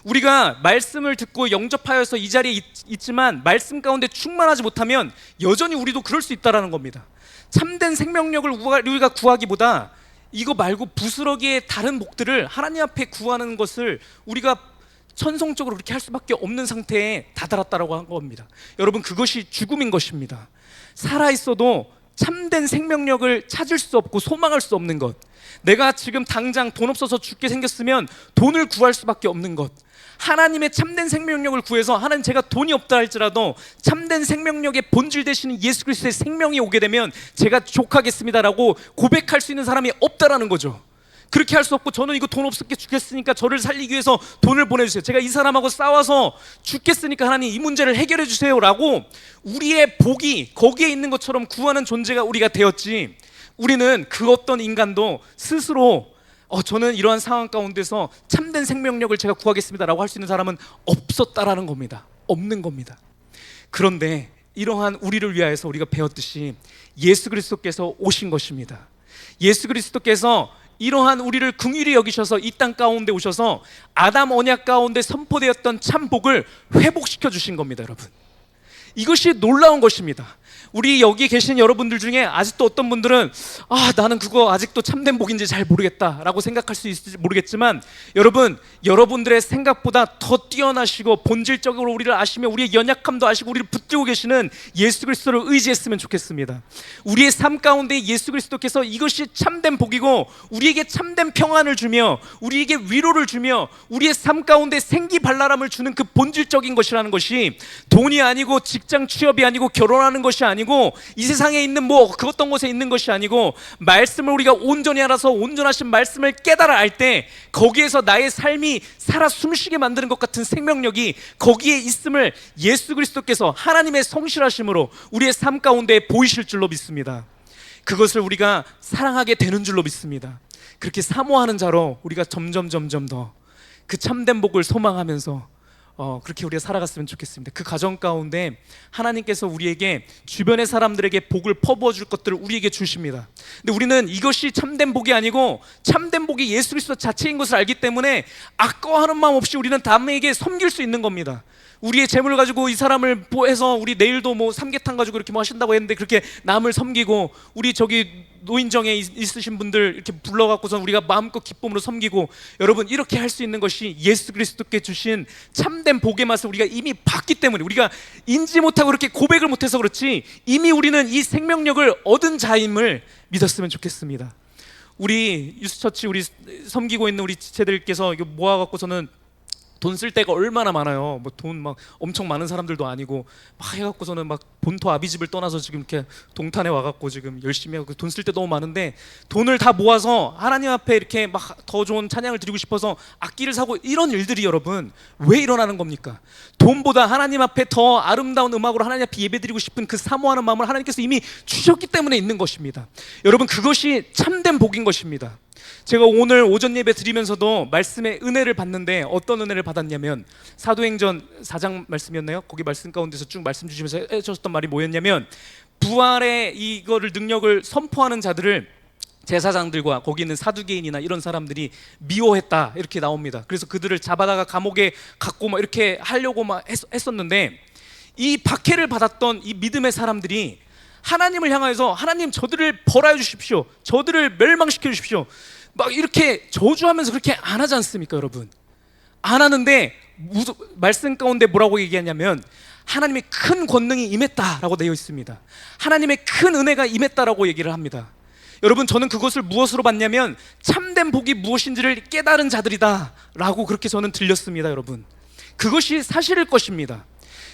우리가 말씀을 듣고 영접하여서 이 자리에 있지만 말씀 가운데 충만하지 못하면 여전히 우리도 그럴 수 있다라는 겁니다. 참된 생명력을 우리가 구하기보다 이거 말고 부스러기의 다른 복들을 하나님 앞에 구하는 것을 우리가 천성적으로 그렇게 할 수밖에 없는 상태에 다다랐다라고 한 겁니다. 여러분, 그것이 죽음인 것입니다. 살아있어도 참된 생명력을 찾을 수 없고 소망할 수 없는 것, 내가 지금 당장 돈 없어서 죽게 생겼으면 돈을 구할 수밖에 없는 것, 하나님의 참된 생명력을 구해서 하나님, 제가 돈이 없다 할지라도 참된 생명력의 본질 되시는 예수 그리스도의 생명이 오게 되면 제가 족하겠습니다라고 고백할 수 있는 사람이 없다라는 거죠. 그렇게 할 수 없고 저는 이거 돈 없게 죽겠으니까 저를 살리기 위해서 돈을 보내주세요, 제가 이 사람하고 싸워서 죽겠으니까 하나님 이 문제를 해결해 주세요 라고 우리의 복이 거기에 있는 것처럼 구하는 존재가 우리가 되었지, 우리는 그 어떤 인간도 스스로 저는 이러한 상황 가운데서 참된 생명력을 제가 구하겠습니다 라고 할 수 있는 사람은 없었다라는 겁니다. 없는 겁니다. 그런데 이러한 우리를 위하여서 우리가 배웠듯이 예수 그리스도께서 오신 것입니다. 예수 그리스도께서 이러한 우리를 긍휼히 여기셔서 이 땅 가운데 오셔서 아담 언약 가운데 선포되었던 참 복을 회복시켜 주신 겁니다. 여러분, 이것이 놀라운 것입니다. 우리 여기 계신 여러분들 중에 아직도 어떤 분들은 나는 그거 아직도 참된 복인지 잘 모르겠다라고 생각할 수 있을지 모르겠지만, 여러분, 여러분들의 생각보다 더 뛰어나시고 본질적으로 우리를 아시며 우리의 연약함도 아시고 우리를 붙들고 계시는 예수 그리스도를 의지했으면 좋겠습니다. 우리의 삶 가운데 예수 그리스도께서 이것이 참된 복이고 우리에게 참된 평안을 주며 우리에게 위로를 주며 우리의 삶 가운데 생기발랄함을 주는 그 본질적인 것이라는 것이 돈이 아니고 직장 취업이 아니고 결혼하는 것이 아니고 이 세상에 있는 그 어떤 곳에 있는 것이 아니고, 말씀을 우리가 온전히 알아서 온전하신 말씀을 깨달아 알 때 거기에서 나의 삶이 살아 숨쉬게 만드는 것 같은 생명력이 거기에 있음을 예수 그리스도께서 하나님의 성실하심으로 우리의 삶 가운데 보이실 줄로 믿습니다. 그것을 우리가 사랑하게 되는 줄로 믿습니다. 그렇게 사모하는 자로 우리가 점점 더 그 참된 복을 소망하면서 그렇게 우리가 살아갔으면 좋겠습니다. 그 가정 가운데 하나님께서 우리에게 주변의 사람들에게 복을 퍼부어 줄 것들을 우리에게 주십니다. 근데 우리는 이것이 참된 복이 아니고 참된 복이 예수 그리스도 자체인 것을 알기 때문에 아까워하는 마음 없이 우리는 남에게 섬길 수 있는 겁니다. 우리의 재물을 가지고 이 사람을 해서 우리 내일도 삼계탕 가지고 이렇게 하신다고 했는데 그렇게 남을 섬기고, 우리 저기 노인정에 있으신 분들 이렇게 불러갖고서 우리가 마음껏 기쁨으로 섬기고, 여러분, 이렇게 할 수 있는 것이 예수 그리스도께 주신 참된 복의 맛을 우리가 이미 봤기 때문에, 우리가 인지 못하고 그렇게 고백을 못해서 그렇지 이미 우리는 이 생명력을 얻은 자임을 믿었으면 좋겠습니다. 우리 유스처치 우리 섬기고 있는 우리 지체들께서 이거 모아갖고서는 돈 쓸 데가 얼마나 많아요. 뭐 돈 막 엄청 많은 사람들도 아니고 막 해갖고서는 막 본토 아비집을 떠나서 지금 이렇게 동탄에 와갖고 지금 열심히 하고 돈 쓸 데 너무 많은데 돈을 다 모아서 하나님 앞에 이렇게 막 더 좋은 찬양을 드리고 싶어서 악기를 사고 이런 일들이 여러분 왜 일어나는 겁니까? 돈보다 하나님 앞에 더 아름다운 음악으로 하나님 앞에 예배드리고 싶은 그 사모하는 마음을 하나님께서 이미 주셨기 때문에 있는 것입니다. 여러분 그것이 참된 복인 것입니다. 제가 오늘 오전 예배 드리면서도 말씀의 은혜를 받는데 어떤 은혜를 받았냐면 사도행전 4장 말씀이었나요? 거기 말씀 가운데서 쭉 말씀 주시면서 해주셨던 말이 뭐였냐면 부활의 이거를 능력을 선포하는 자들을 제사장들과 거기 있는 사두개인이나 이런 사람들이 미워했다 이렇게 나옵니다. 그래서 그들을 잡아다가 감옥에 갖고 막 이렇게 하려고 막 했었는데 이 박해를 받았던 이 믿음의 사람들이 하나님을 향해서 하나님 저들을 벌하여 주십시오, 저들을 멸망시켜 주십시오 막 이렇게 저주하면서 그렇게 안 하지 않습니까 여러분? 안 하는데 말씀 가운데 뭐라고 얘기하냐면 하나님의 큰 권능이 임했다라고 되어 있습니다. 하나님의 큰 은혜가 임했다라고 얘기를 합니다. 여러분 저는 그것을 무엇으로 봤냐면 참된 복이 무엇인지를 깨달은 자들이다 라고 그렇게 저는 들렸습니다. 여러분 그것이 사실일 것입니다.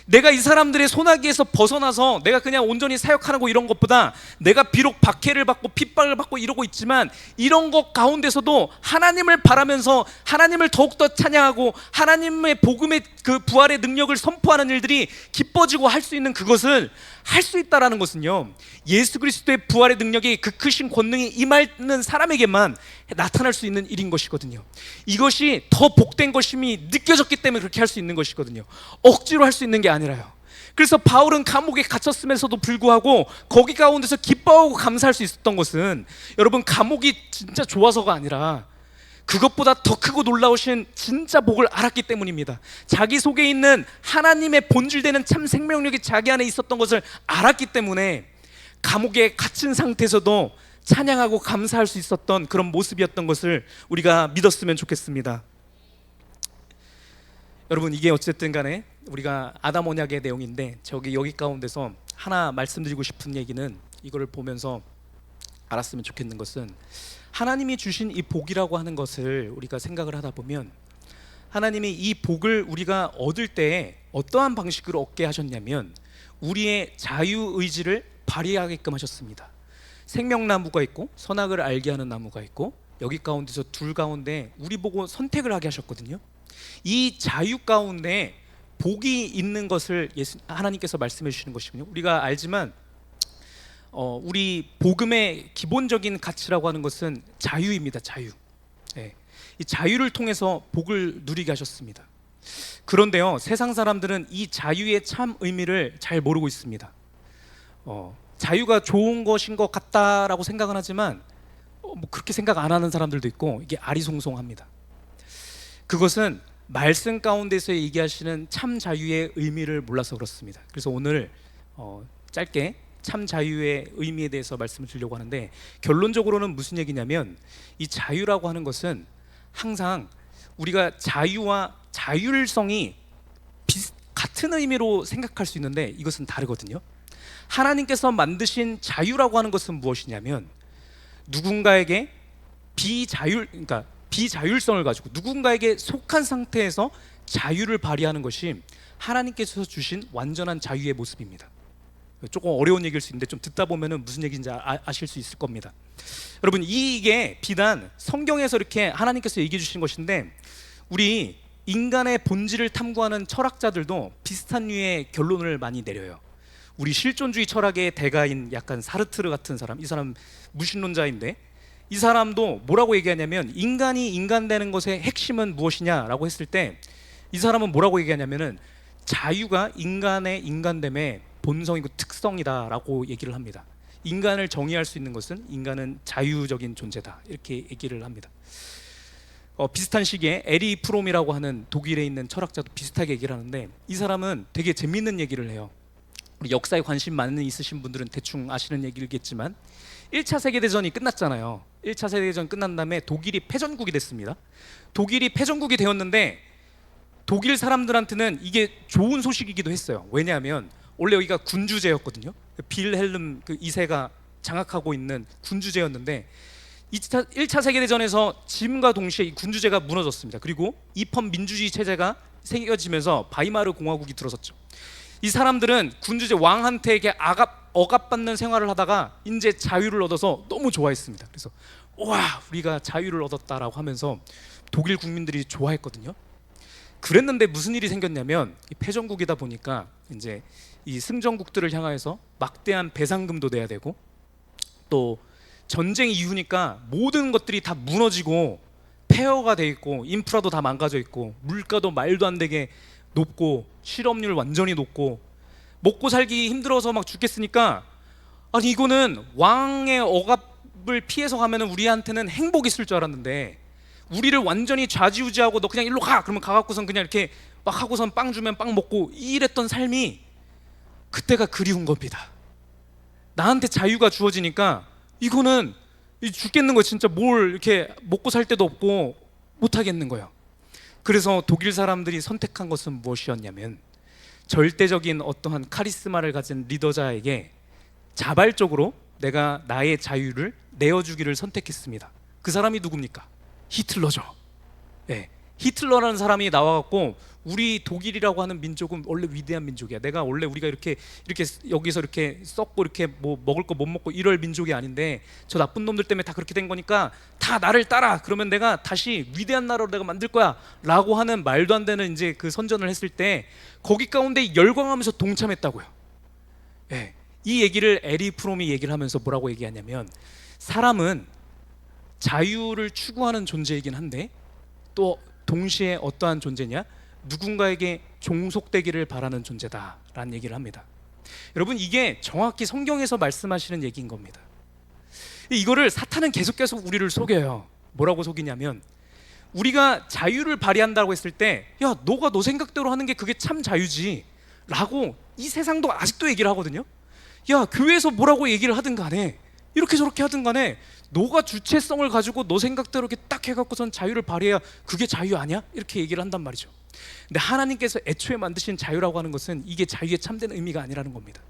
내가 이 사람들의 소나기에서 벗어나서 내가 그냥 온전히 사역하고 이런 것보다 내가 비록 박해를 받고 핍박을 받고 이러고 있지만 이런 것 가운데서도 하나님을 바라면서 하나님을 더욱더 찬양하고 하나님의 복음의 그 부활의 능력을 선포하는 일들이 기뻐지고 할 수 있는 그것을 할 수 있다라는 것은요 예수 그리스도의 부활의 능력이 그 크신 권능이 임하는 사람에게만 나타날 수 있는 일인 것이거든요. 이것이 더 복된 것임이 느껴졌기 때문에 그렇게 할 수 있는 것이거든요. 억지로 할 수 있는 게 아니라요. 그래서 바울은 감옥에 갇혔음에서도 불구하고 거기 가운데서 기뻐하고 감사할 수 있었던 것은 여러분 감옥이 진짜 좋아서가 아니라 그것보다 더 크고 놀라우신 진짜 복을 알았기 때문입니다. 자기 속에 있는 하나님의 본질되는 참 생명력이 자기 안에 있었던 것을 알았기 때문에 감옥에 갇힌 상태에서도 찬양하고 감사할 수 있었던 그런 모습이었던 것을 우리가 믿었으면 좋겠습니다. 여러분 이게 어쨌든 간에 우리가 아담 언약의 내용인데 여기 가운데서 하나 말씀드리고 싶은 얘기는 이거를 보면서 알았으면 좋겠는 것은 하나님이 주신 이 복이라고 하는 것을 우리가 생각을 하다 보면 하나님이 이 복을 우리가 얻을 때에 어떠한 방식으로 얻게 하셨냐면 우리의 자유의지를 발휘하게끔 하셨습니다. 생명나무가 있고 선악을 알게 하는 나무가 있고 여기 가운데서 둘 가운데 우리 보고 선택을 하게 하셨거든요. 이 자유 가운데 복이 있는 것을 하나님께서 말씀해 주시는 것이군요. 우리가 알지만 우리 복음의 기본적인 가치라고 하는 것은 자유입니다. 자유. 네. 이 자유를 통해서 복을 누리게 하셨습니다. 그런데요 세상 사람들은 이 자유의 참 의미를 잘 모르고 있습니다. 자유가 좋은 것인 것 같다라고 생각은 하지만 뭐 그렇게 생각 안 하는 사람들도 있고 이게 아리송송합니다. 그것은 말씀 가운데서 얘기하시는 참 자유의 의미를 몰라서 그렇습니다. 그래서 오늘 짧게 참 자유의 의미에 대해서 말씀을 드리려고 하는데 결론적으로는 무슨 얘기냐면 이 자유라고 하는 것은 항상 우리가 자유와 자율성이 같은 의미로 생각할 수 있는데 이것은 다르거든요. 하나님께서 만드신 자유라고 하는 것은 무엇이냐면 누군가에게 비자율성을 가지고 누군가에게 속한 상태에서 자유를 발휘하는 것이 하나님께서 주신 완전한 자유의 모습입니다. 조금 어려운 얘기일 수 있는데 좀 듣다 보면 무슨 얘기인지 아실 수 있을 겁니다. 여러분 이게 비단 성경에서 이렇게 하나님께서 얘기해 주신 것인데 우리 인간의 본질을 탐구하는 철학자들도 비슷한 류의 결론을 많이 내려요. 우리 실존주의 철학의 대가인 약간 사르트르 같은 사람, 이 사람 무신론자인데 이 사람도 뭐라고 얘기하냐면 인간이 인간되는 것의 핵심은 무엇이냐라고 했을 때 이 사람은 뭐라고 얘기하냐면은 자유가 인간의 인간됨의 본성이고 특성이다라고 얘기를 합니다. 인간을 정의할 수 있는 것은 인간은 자유적인 존재다 이렇게 얘기를 합니다. 비슷한 시기에 에리 프롬이라고 하는 독일에 있는 철학자도 비슷하게 얘기를 하는데 이 사람은 되게 재밌는 얘기를 해요. 우리 역사에 관심 많은 있으신 분들은 대충 아시는 얘기겠지만 1차 세계대전이 끝났잖아요. 1차 세계대전 끝난 다음에 독일이 패전국이 됐습니다. 독일이 패전국이 되었는데 독일 사람들한테는 이게 좋은 소식이기도 했어요. 왜냐하면 원래 여기가 군주제였거든요. 빌헬름 그 2세가 장악하고 있는 군주제였는데 1차 세계대전에서 짐과 동시에 이 군주제가 무너졌습니다. 그리고 입헌 민주주의 체제가 생겨지면서 바이마르 공화국이 들어섰죠. 이 사람들은 군주제 왕한테 이렇게 억압받는 생활을 하다가 이제 자유를 얻어서 너무 좋아했습니다. 그래서 와, 우리가 자유를 얻었다라고 하면서 독일 국민들이 좋아했거든요. 그랬는데 무슨 일이 생겼냐면, 이 패전국이다 보니까 이제 이 승전국들을 향하여서 막대한 배상금도 내야 되고, 또 전쟁 이후니까 모든 것들이 다 무너지고 폐허가 돼 있고 인프라도 다 망가져 있고 물가도 말도 안 되게 높고 실업률 완전히 높고 먹고 살기 힘들어서 막 죽겠으니까, 아니 이거는 왕의 억압을 피해서 가면은 우리한테는 행복이 있을 줄 알았는데, 우리를 완전히 좌지우지하고 너 그냥 일로 가! 그러면 가갖고선 그냥 이렇게 막 하고선 빵 주면 빵 먹고 이랬던 삶이 그때가 그리운 겁니다. 나한테 자유가 주어지니까 이거는 죽겠는 거예요. 진짜 뭘 이렇게 먹고 살 데도 없고 못 하겠는 거예요. 그래서 독일 사람들이 선택한 것은 무엇이었냐면, 절대적인 어떠한 카리스마를 가진 리더자에게 자발적으로 내가 나의 자유를 내어주기를 선택했습니다. 그 사람이 누굽니까? 히틀러죠. 네. 히틀러라는 사람이 나와갖고 우리 독일이라고 하는 민족은 원래 위대한 민족이야. 내가 원래 우리가 이렇게 여기서 이렇게 썩고 이렇게 뭐 먹을 거 못 먹고 이럴 민족이 아닌데 저 나쁜 놈들 때문에 다 그렇게 된 거니까 다 나를 따라. 그러면 내가 다시 위대한 나라로 내가 만들 거야라고 하는 말도 안 되는 이제 그 선전을 했을 때 거기 가운데 열광하면서 동참했다고요. 예. 이 얘기를 에리 프롬이 얘기를 하면서 뭐라고 얘기하냐면, 사람은 자유를 추구하는 존재이긴 한데 또 동시에 어떠한 존재냐? 누군가에게 종속되기를 바라는 존재다라는 얘기를 합니다. 여러분, 이게 정확히 성경에서 말씀하시는 얘기인 겁니다. 이거를 사탄은 계속 우리를 속여요. 뭐라고 속이냐면, 우리가 자유를 발휘한다고 했을 때, 야, 너가 너 생각대로 하는 게 그게 참 자유지 라고 이 세상도 아직도 얘기를 하거든요. 야, 교회에서 뭐라고 얘기를 하든 간에, 이렇게 저렇게 하든 간에 너가 주체성을 가지고 너 생각대로 이렇게 딱 해갖고선 자유를 발휘해야 그게 자유 아니야? 이렇게 얘기를 한단 말이죠. 근데 하나님께서 애초에 만드신 자유라고 하는 것은 이게 자유의 참된 의미가 아니라는 겁니다.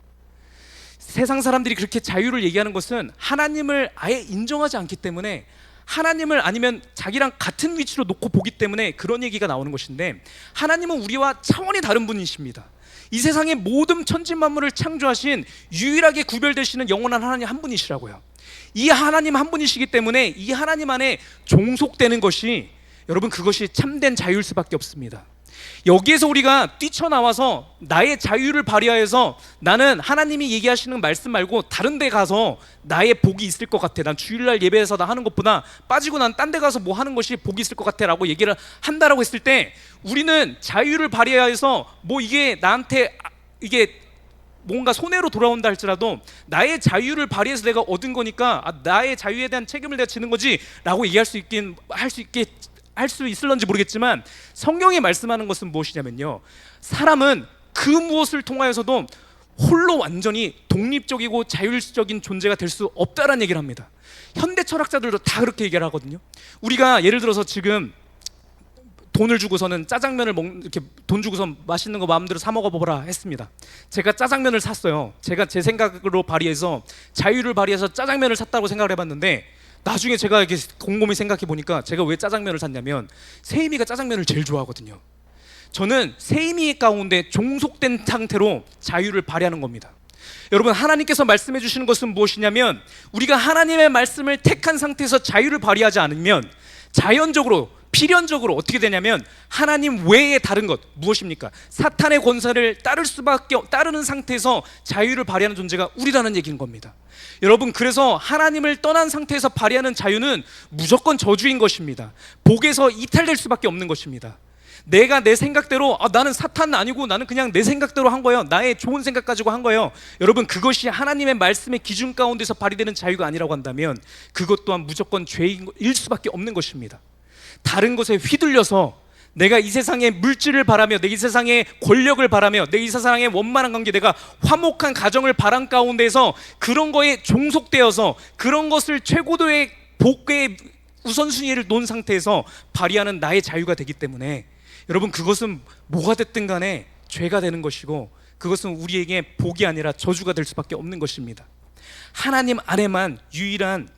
세상 사람들이 그렇게 자유를 얘기하는 것은 하나님을 아예 인정하지 않기 때문에, 하나님을 아니면 자기랑 같은 위치로 놓고 보기 때문에 그런 얘기가 나오는 것인데, 하나님은 우리와 차원이 다른 분이십니다. 이 세상의 모든 천지 만물을 창조하신 유일하게 구별되시는 영원한 하나님 한 분이시라고요. 이 하나님 한 분이시기 때문에 이 하나님 안에 종속되는 것이, 여러분, 그것이 참된 자유일 수밖에 없습니다. 여기에서 우리가 뛰쳐나와서 나의 자유를 발휘하여서 나는 하나님이 얘기하시는 말씀 말고 다른 데 가서 나의 복이 있을 것 같아, 난 주일날 예배에서 나 하는 것보다 빠지고 난 딴 데 가서 뭐 하는 것이 복이 있을 것 같아 라고 얘기를 한다라고 했을 때, 우리는 자유를 발휘하여서 뭐 이게 나한테 이게 뭔가 손해로 돌아온다 할지라도 나의 자유를 발휘해서 내가 얻은 거니까 나의 자유에 대한 책임을 내가 지는 거지 라고 얘기할 수 있을런지 모르겠지만, 성경이 말씀하는 것은 무엇이냐면요, 사람은 그 무엇을 통하여서도 홀로 완전히 독립적이고 자율적인 존재가 될 수 없다라는 얘기를 합니다. 현대 철학자들도 다 그렇게 얘기를 하거든요. 우리가 예를 들어서 지금 돈을 주고서는 짜장면을 이렇게 돈 주고서 맛있는 거 마음대로 사 먹어보라 했습니다. 제가 짜장면을 샀어요. 제가 제 생각으로 발휘해서 자유를 발휘해서 짜장면을 샀다고 생각을 해봤는데, 나중에 제가 이렇게 곰곰이 생각해 보니까 제가 왜 짜장면을 샀냐면, 세임이가 짜장면을 제일 좋아하거든요. 저는 세임이 가운데 종속된 상태로 자유를 발휘하는 겁니다. 여러분, 하나님께서 말씀해 주시는 것은 무엇이냐면, 우리가 하나님의 말씀을 택한 상태에서 자유를 발휘하지 않으면 자연적으로, 필연적으로 어떻게 되냐면, 하나님 외에 다른 것, 무엇입니까? 사탄의 권세를 따르는 상태에서 자유를 발휘하는 존재가 우리라는 얘기인 겁니다. 여러분, 그래서 하나님을 떠난 상태에서 발휘하는 자유는 무조건 저주인 것입니다. 복에서 이탈될 수밖에 없는 것입니다. 내가 내 생각대로, 나는 사탄 아니고 나는 그냥 내 생각대로 한 거예요, 나의 좋은 생각 가지고 한 거예요. 여러분, 그것이 하나님의 말씀의 기준 가운데서 발휘되는 자유가 아니라고 한다면 그것 또한 무조건 죄일 수밖에 없는 것입니다. 다른 것에 휘둘려서 내가 이 세상의 물질을 바라며, 내 이 세상의 권력을 바라며, 내 이 세상의 원만한 관계, 내가 화목한 가정을 바란 가운데서 그런 거에 종속되어서 그런 것을 최고도의 복의 우선순위를 놓은 상태에서 발휘하는 나의 자유가 되기 때문에, 여러분, 그것은 뭐가 됐든 간에 죄가 되는 것이고, 그것은 우리에게 복이 아니라 저주가 될 수밖에 없는 것입니다. 하나님 안에만 유일한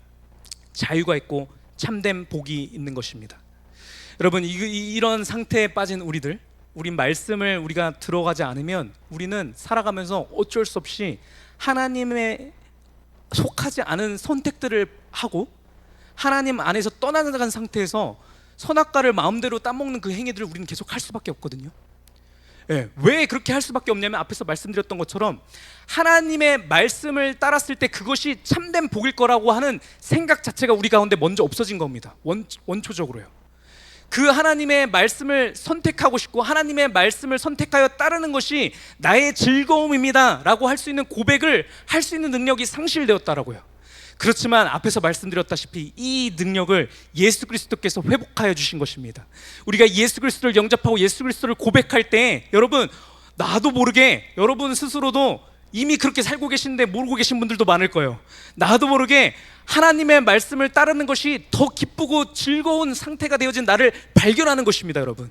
자유가 있고 참된 복이 있는 것입니다. 여러분, 이런 상태에 빠진 우리 말씀을 우리가 들어가지 않으면 우리는 살아가면서 어쩔 수 없이 하나님의 속하지 않은 선택들을 하고 하나님 안에서 떠나간 상태에서 선악과를 마음대로 따먹는 그 행위들을 우리는 계속 할 수밖에 없거든요. 왜 그렇게 할 수밖에 없냐면 앞에서 말씀드렸던 것처럼 하나님의 말씀을 따랐을 때 그것이 참된 복일 거라고 하는 생각 자체가 우리 가운데 먼저 없어진 겁니다. 원초적으로요. 그 하나님의 말씀을 선택하고 싶고 하나님의 말씀을 선택하여 따르는 것이 나의 즐거움입니다 라고 할 수 있는 고백을 할 수 있는 능력이 상실되었다라고요. 그렇지만 앞에서 말씀드렸다시피 이 능력을 예수 그리스도께서 회복하여 주신 것입니다. 우리가 예수 그리스도를 영접하고 예수 그리스도를 고백할 때 여러분, 나도 모르게 여러분 스스로도 이미 그렇게 살고 계신데 모르고 계신 분들도 많을 거예요. 나도 모르게 하나님의 말씀을 따르는 것이 더 기쁘고 즐거운 상태가 되어진 나를 발견하는 것입니다. 여러분,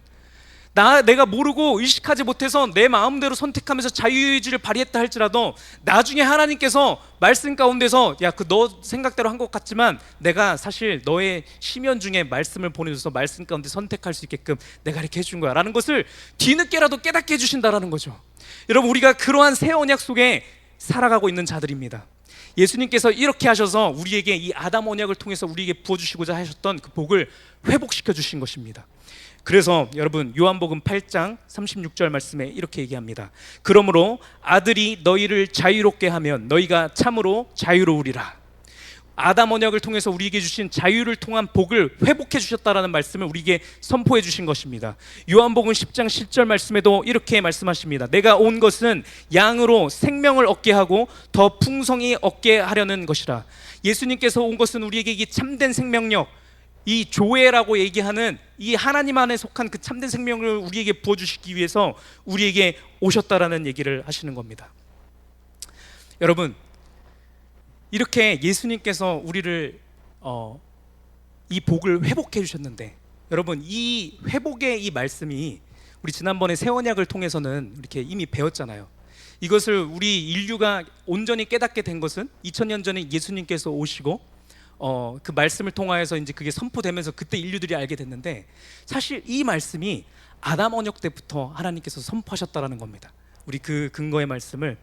내가 모르고 의식하지 못해서 내 마음대로 선택하면서 자유의지를 발휘했다 할지라도 나중에 하나님께서 말씀 가운데서 야, 너 생각대로 한 것 같지만 내가 사실 너의 심연 중에 말씀을 보내줘서 말씀 가운데 선택할 수 있게끔 내가 이렇게 해준 거야 라는 것을 뒤늦게라도 깨닫게 해주신다라는 거죠. 여러분, 우리가 그러한 새 언약 속에 살아가고 있는 자들입니다. 예수님께서 이렇게 하셔서 우리에게 이 아담 언약을 통해서 우리에게 부어주시고자 하셨던 그 복을 회복시켜 주신 것입니다. 그래서 여러분, 요한복음 8장 36절 말씀에 이렇게 얘기합니다. 그러므로 아들이 너희를 자유롭게 하면 너희가 참으로 자유로우리라. 아담 언약을 통해서 우리에게 주신 자유를 통한 복을 회복해 주셨다라는 말씀을 우리에게 선포해 주신 것입니다. 요한복음 10장 10절 말씀에도 이렇게 말씀하십니다. 내가 온 것은 양으로 생명을 얻게 하고 더 풍성히 얻게 하려는 것이라. 예수님께서 온 것은 우리에게 이 참된 생명력, 이 조회라고 얘기하는 이 하나님 안에 속한 그 참된 생명을 우리에게 부어주시기 위해서 우리에게 오셨다라는 얘기를 하시는 겁니다. 여러분, 이렇게 예수님께서 우리를 이 복을 회복해 주셨는데, 여러분, 이 회복의 이 말씀이 우리 지난번에 새 언약을 통해서는 이렇게 이미 배웠잖아요. 이것을 우리 인류가 온전히 깨닫게 된 것은 2000년 전에 예수님께서 오시고 그 말씀을 통하여서 이제 그게 선포되면서 그때 인류들이 알게 됐는데, 사실 이 말씀이 아담 언약 때부터 하나님께서 선포하셨다라는 겁니다. 우리 그 근거의 말씀을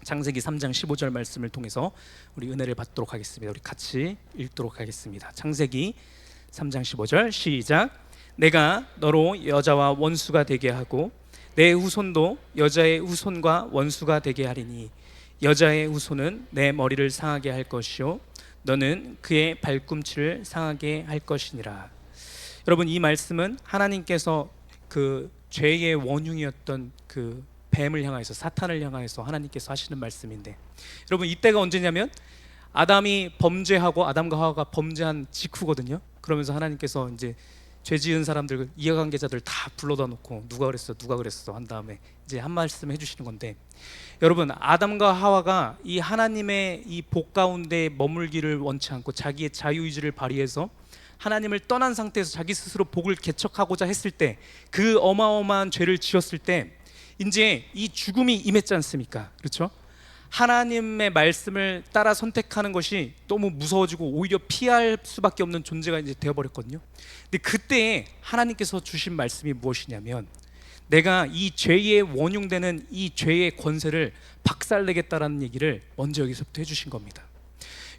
창세기 3장 15절 말씀을 통해서 우리 은혜를 받도록 하겠습니다. 우리 같이 읽도록 하겠습니다. 창세기 3장 15절 시작. 내가 너로 여자와 원수가 되게 하고 내 후손도 여자의 후손과 원수가 되게 하리니 여자의 후손은 내 머리를 상하게 할 것이요 너는 그의 발꿈치를 상하게 할 것이니라. 여러분, 이 말씀은 하나님께서 그 죄의 원흉이었던 그 뱀을 향하여서, 사탄을 향하여서 하나님께서 하시는 말씀인데, 여러분, 이때가 언제냐면 아담이 범죄하고 아담과 하와가 범죄한 직후거든요. 그러면서 하나님께서 이제 죄 지은 사람들, 이해관계자들 다 불러다 놓고 누가 그랬어 한 다음에 이제 한 말씀 해주시는 건데, 여러분, 아담과 하와가 이 하나님의 이 복 가운데 머물기를 원치 않고 자기의 자유의지를 발휘해서 하나님을 떠난 상태에서 자기 스스로 복을 개척하고자 했을 때, 그 어마어마한 죄를 지었을 때 이제 이 죽음이 임했지 않습니까? 그렇죠? 하나님의 말씀을 따라 선택하는 것이 너무 무서워지고 오히려 피할 수밖에 없는 존재가 이제 되어버렸거든요. 근데 그때 하나님께서 주신 말씀이 무엇이냐면, 내가 이 죄의 원흉되는 이 죄의 권세를 박살내겠다라는 얘기를 먼저 여기서부터 해주신 겁니다.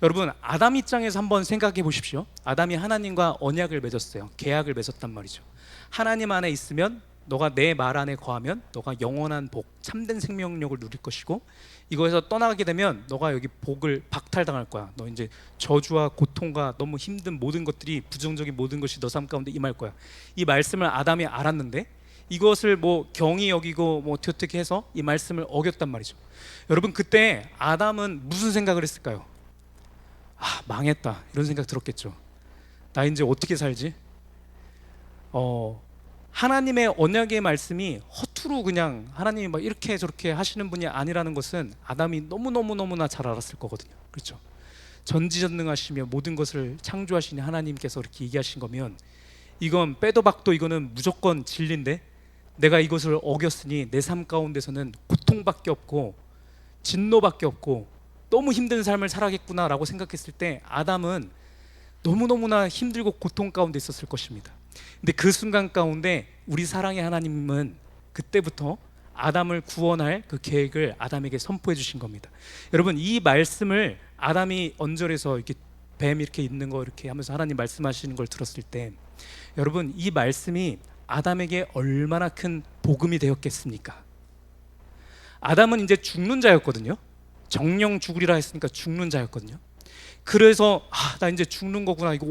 여러분, 아담 입장에서 한번 생각해 보십시오. 아담이 하나님과 언약을 맺었어요. 계약을 맺었단 말이죠. 하나님 안에 있으면, 너가 내 말 안에 거하면 너가 영원한 복, 참된 생명력을 누릴 것이고, 이거에서 떠나게 되면 너가 여기 복을 박탈당할 거야. 너 이제 저주와 고통과 너무 힘든 모든 것들이, 부정적인 모든 것이 너 삶 가운데 임할 거야. 이 말씀을 아담이 알았는데 이것을 뭐 경히 여기고 뭐 어떻게 해서 이 말씀을 어겼단 말이죠. 여러분, 그때 아담은 무슨 생각을 했을까요? 아, 망했다, 이런 생각 들었겠죠. 나 이제 어떻게 살지? 하나님의 언약의 말씀이 허투루 그냥 하나님이 막 이렇게 저렇게 하시는 분이 아니라는 것은 아담이 너무나 잘 알았을 거거든요. 그렇죠? 전지전능하시며 모든 것을 창조하시는 하나님께서 이렇게 얘기하신 거면, 이건 빼도 박도 이거는 무조건 진리인데 내가 이것을 어겼으니 내 삶 가운데서는 고통밖에 없고 진노밖에 없고 너무 힘든 삶을 살아겠구나라고 생각했을 때, 아담은 너무너무나 힘들고 고통 가운데 있었을 것입니다. 근데 그 순간 가운데 우리 사랑의 하나님은 그때부터 아담을 구원할 그 계획을 아담에게 선포해 주신 겁니다. 여러분, 이 말씀을 아담이 언저리에서 이렇게 뱀 이렇게 있는 거 이렇게 하면서 하나님 말씀하시는 걸 들었을 때, 여러분, 이 말씀이 아담에게 얼마나 큰 복음이 되었겠습니까? 아담은 이제 죽는 자였거든요. 정령 죽으리라 했으니까 죽는 자였거든요. 그래서 나 이제 죽는 거구나, 이거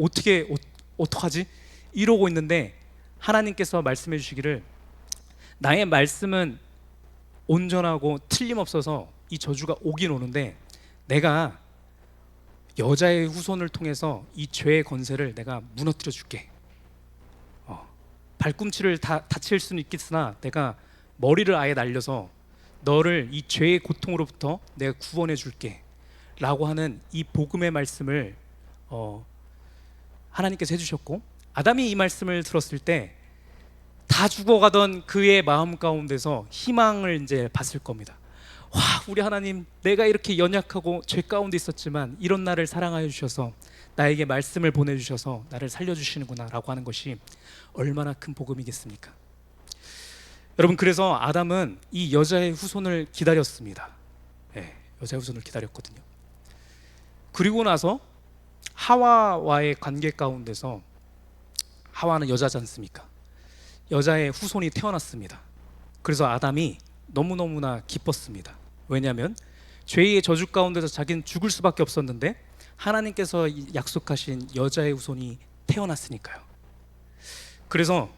어떡하지? 이러고 있는데 하나님께서 말씀해 주시기를, 나의 말씀은 온전하고 틀림없어서 이 저주가 오긴 오는데 내가 여자의 후손을 통해서 이 죄의 권세를 내가 무너뜨려 줄게. 발꿈치를 다칠 수는 있겠으나 내가 머리를 아예 날려서 너를 이 죄의 고통으로부터 내가 구원해 줄게 라고 하는 이 복음의 말씀을 하나님께서 해주셨고, 아담이 이 말씀을 들었을 때 다 죽어가던 그의 마음 가운데서 희망을 이제 봤을 겁니다. 와, 우리 하나님, 내가 이렇게 연약하고 죄 가운데 있었지만 이런 나를 사랑하여 주셔서 나에게 말씀을 보내주셔서 나를 살려주시는구나 라고 하는 것이 얼마나 큰 복음이겠습니까? 여러분, 그래서 아담은 이 여자의 후손을 기다렸습니다. 여자의 후손을 기다렸거든요. 그리고 나서 하와와의 관계 가운데서, 하와는 여자지 않습니까? 여자의 후손이 태어났습니다. 그래서 아담이 너무너무나 기뻤습니다. 왜냐하면 죄의 저주 가운데서 자기는 죽을 수밖에 없었는데 하나님께서 약속하신 여자의 후손이 태어났으니까요. 그래서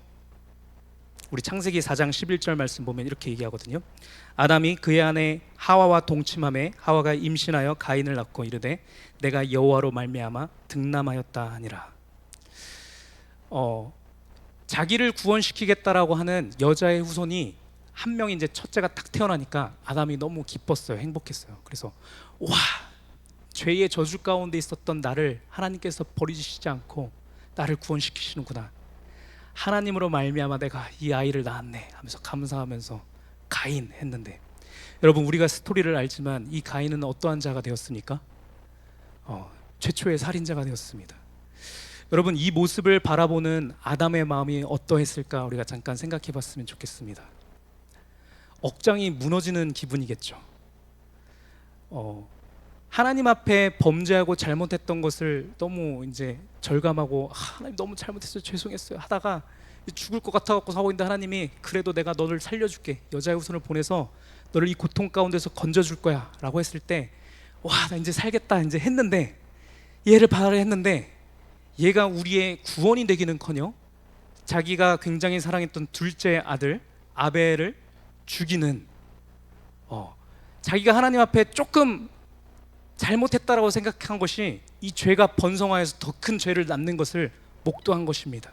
우리 창세기 4장 11절 말씀 보면 이렇게 얘기하거든요. 아담이 그의 아내 하와와 동침함에 하와가 임신하여 가인을 낳고 이르되 내가 여호와로 말미암아 득남하였다 하니라. 자기를 구원시키겠다라고 하는 여자의 후손이 한 명이 이제 첫째가 딱 태어나니까 아담이 너무 기뻤어요. 행복했어요. 그래서 와, 죄의 저주 가운데 있었던 나를 하나님께서 버리시지 않고 나를 구원시키시는구나. 하나님으로 말미암아 내가 이 아이를 낳았네 하면서 감사하면서 가인 했는데, 여러분, 우리가 스토리를 알지만 이 가인은 어떠한 자가 되었습니까? 최초의 살인자가 되었습니다. 여러분, 이 모습을 바라보는 아담의 마음이 어떠했을까 우리가 잠깐 생각해 봤으면 좋겠습니다. 억장이 무너지는 기분이겠죠. 하나님 앞에 범죄하고 잘못했던 것을 너무 이제 절감하고 하나님 너무 잘못했어요, 죄송했어요 하다가 죽을 것 같아갖고 사고 있는데 하나님이 그래도 내가 너를 살려줄게, 여자의 후손을 보내서 너를 이 고통 가운데서 건져줄 거야 라고 했을 때, 와, 나 이제 살겠다 이제 했는데, 얘를 발휘했는데 얘가 우리의 구원이 되기는커녕 자기가 굉장히 사랑했던 둘째 아들 아벨을 죽이는, 자기가 하나님 앞에 조금 잘못했다라고 생각한 것이 이 죄가 번성하여서 더 큰 죄를 낳는 것을 목도한 것입니다.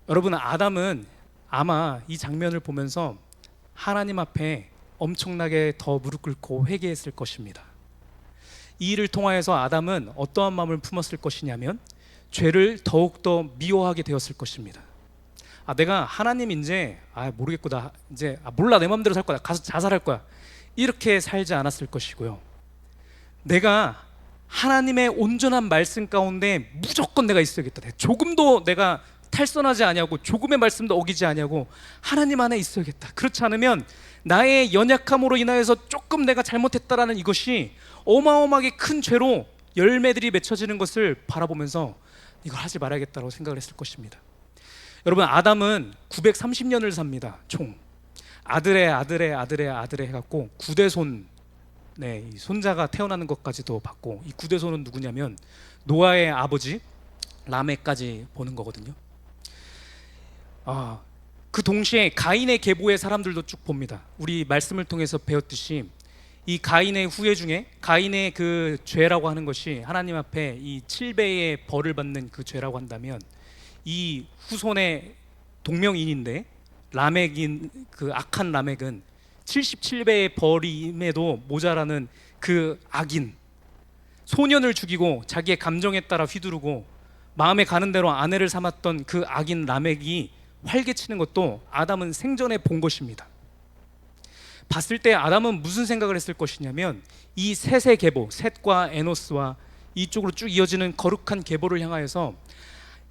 여러분, 아담은 아마 이 장면을 보면서 하나님 앞에 엄청나게 더 무릎 꿇고 회개했을 것입니다. 이 일을 통하여서 아담은 어떠한 마음을 품었을 것이냐면 죄를 더욱더 미워하게 되었을 것입니다. 내가 하나님 이제 모르겠고 나 이제 몰라, 내 마음대로 살 거야, 가서 자살할 거야, 이렇게 살지 않았을 것이고요. 내가 하나님의 온전한 말씀 가운데 무조건 내가 있어야겠다, 조금도 내가 탈선하지 아니하고 조금의 말씀도 어기지 아니하고 하나님 안에 있어야겠다. 그렇지 않으면 나의 연약함으로 인하여서 조금 내가 잘못했다라는 이것이 어마어마하게 큰 죄로 열매들이 맺혀지는 것을 바라보면서 이걸 하지 말아야겠다고 생각을 했을 것입니다. 여러분, 아담은 930년을 삽니다. 총 아들의 해갖고 9대손, 이 손자가 태어나는 것까지도 봤고, 이 9대손은 누구냐면 노아의 아버지 라멕까지 보는 거거든요. 그 동시에 가인의 계보의 사람들도 쭉 봅니다. 우리 말씀을 통해서 배웠듯이 이 가인의 후예 중에 가인의 그 죄라고 하는 것이 하나님 앞에 이 7배의 벌을 받는 그 죄라고 한다면, 이 후손의 동명인인데 라멕인 그 악한 라멕은 77배의 벌임에도 모자라는 그 악인, 소년을 죽이고 자기의 감정에 따라 휘두르고 마음에 가는 대로 아내를 삼았던 그 악인 라멕이 활개치는 것도 아담은 생전에 본 것입니다. 봤을 때 아담은 무슨 생각을 했을 것이냐면 이 셋의 계보, 셋과 에노스와 이쪽으로 쭉 이어지는 거룩한 계보를 향하여서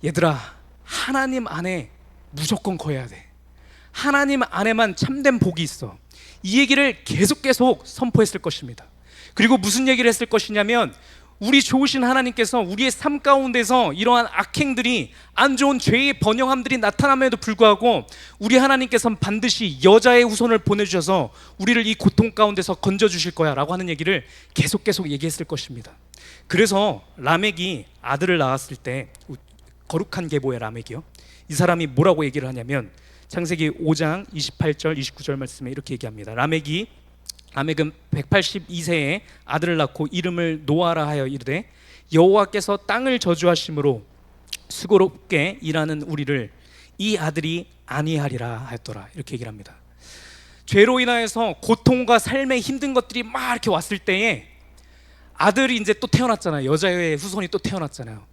얘들아, 하나님 안에 무조건 거해야 돼. 하나님 안에만 참된 복이 있어. 이 얘기를 계속 선포했을 것입니다. 그리고 무슨 얘기를 했을 것이냐면, 우리 좋으신 하나님께서 우리의 삶 가운데서 이러한 악행들이, 안 좋은 죄의 번영함들이 나타남에도 불구하고 우리 하나님께서는 반드시 여자의 후손을 보내주셔서 우리를 이 고통 가운데서 건져주실 거야 라고 하는 얘기를 계속 얘기했을 것입니다. 그래서 라멕이 아들을 낳았을 때, 거룩한 계보의 라멕이요, 이 사람이 뭐라고 얘기를 하냐면 창세기 5장 28절 29절 말씀에 이렇게 얘기합니다. 라멕은 182세에 아들을 낳고 이름을 노아라 하여 이르되, 여호와께서 땅을 저주하심으로 수고롭게 일하는 우리를 이 아들이 안위하리라 하였더라, 이렇게 얘기를 합니다. 죄로 인하여서 고통과 삶의 힘든 것들이 막 이렇게 왔을 때에 아들이 이제 또 태어났잖아요. 여자의 후손이 또 태어났잖아요.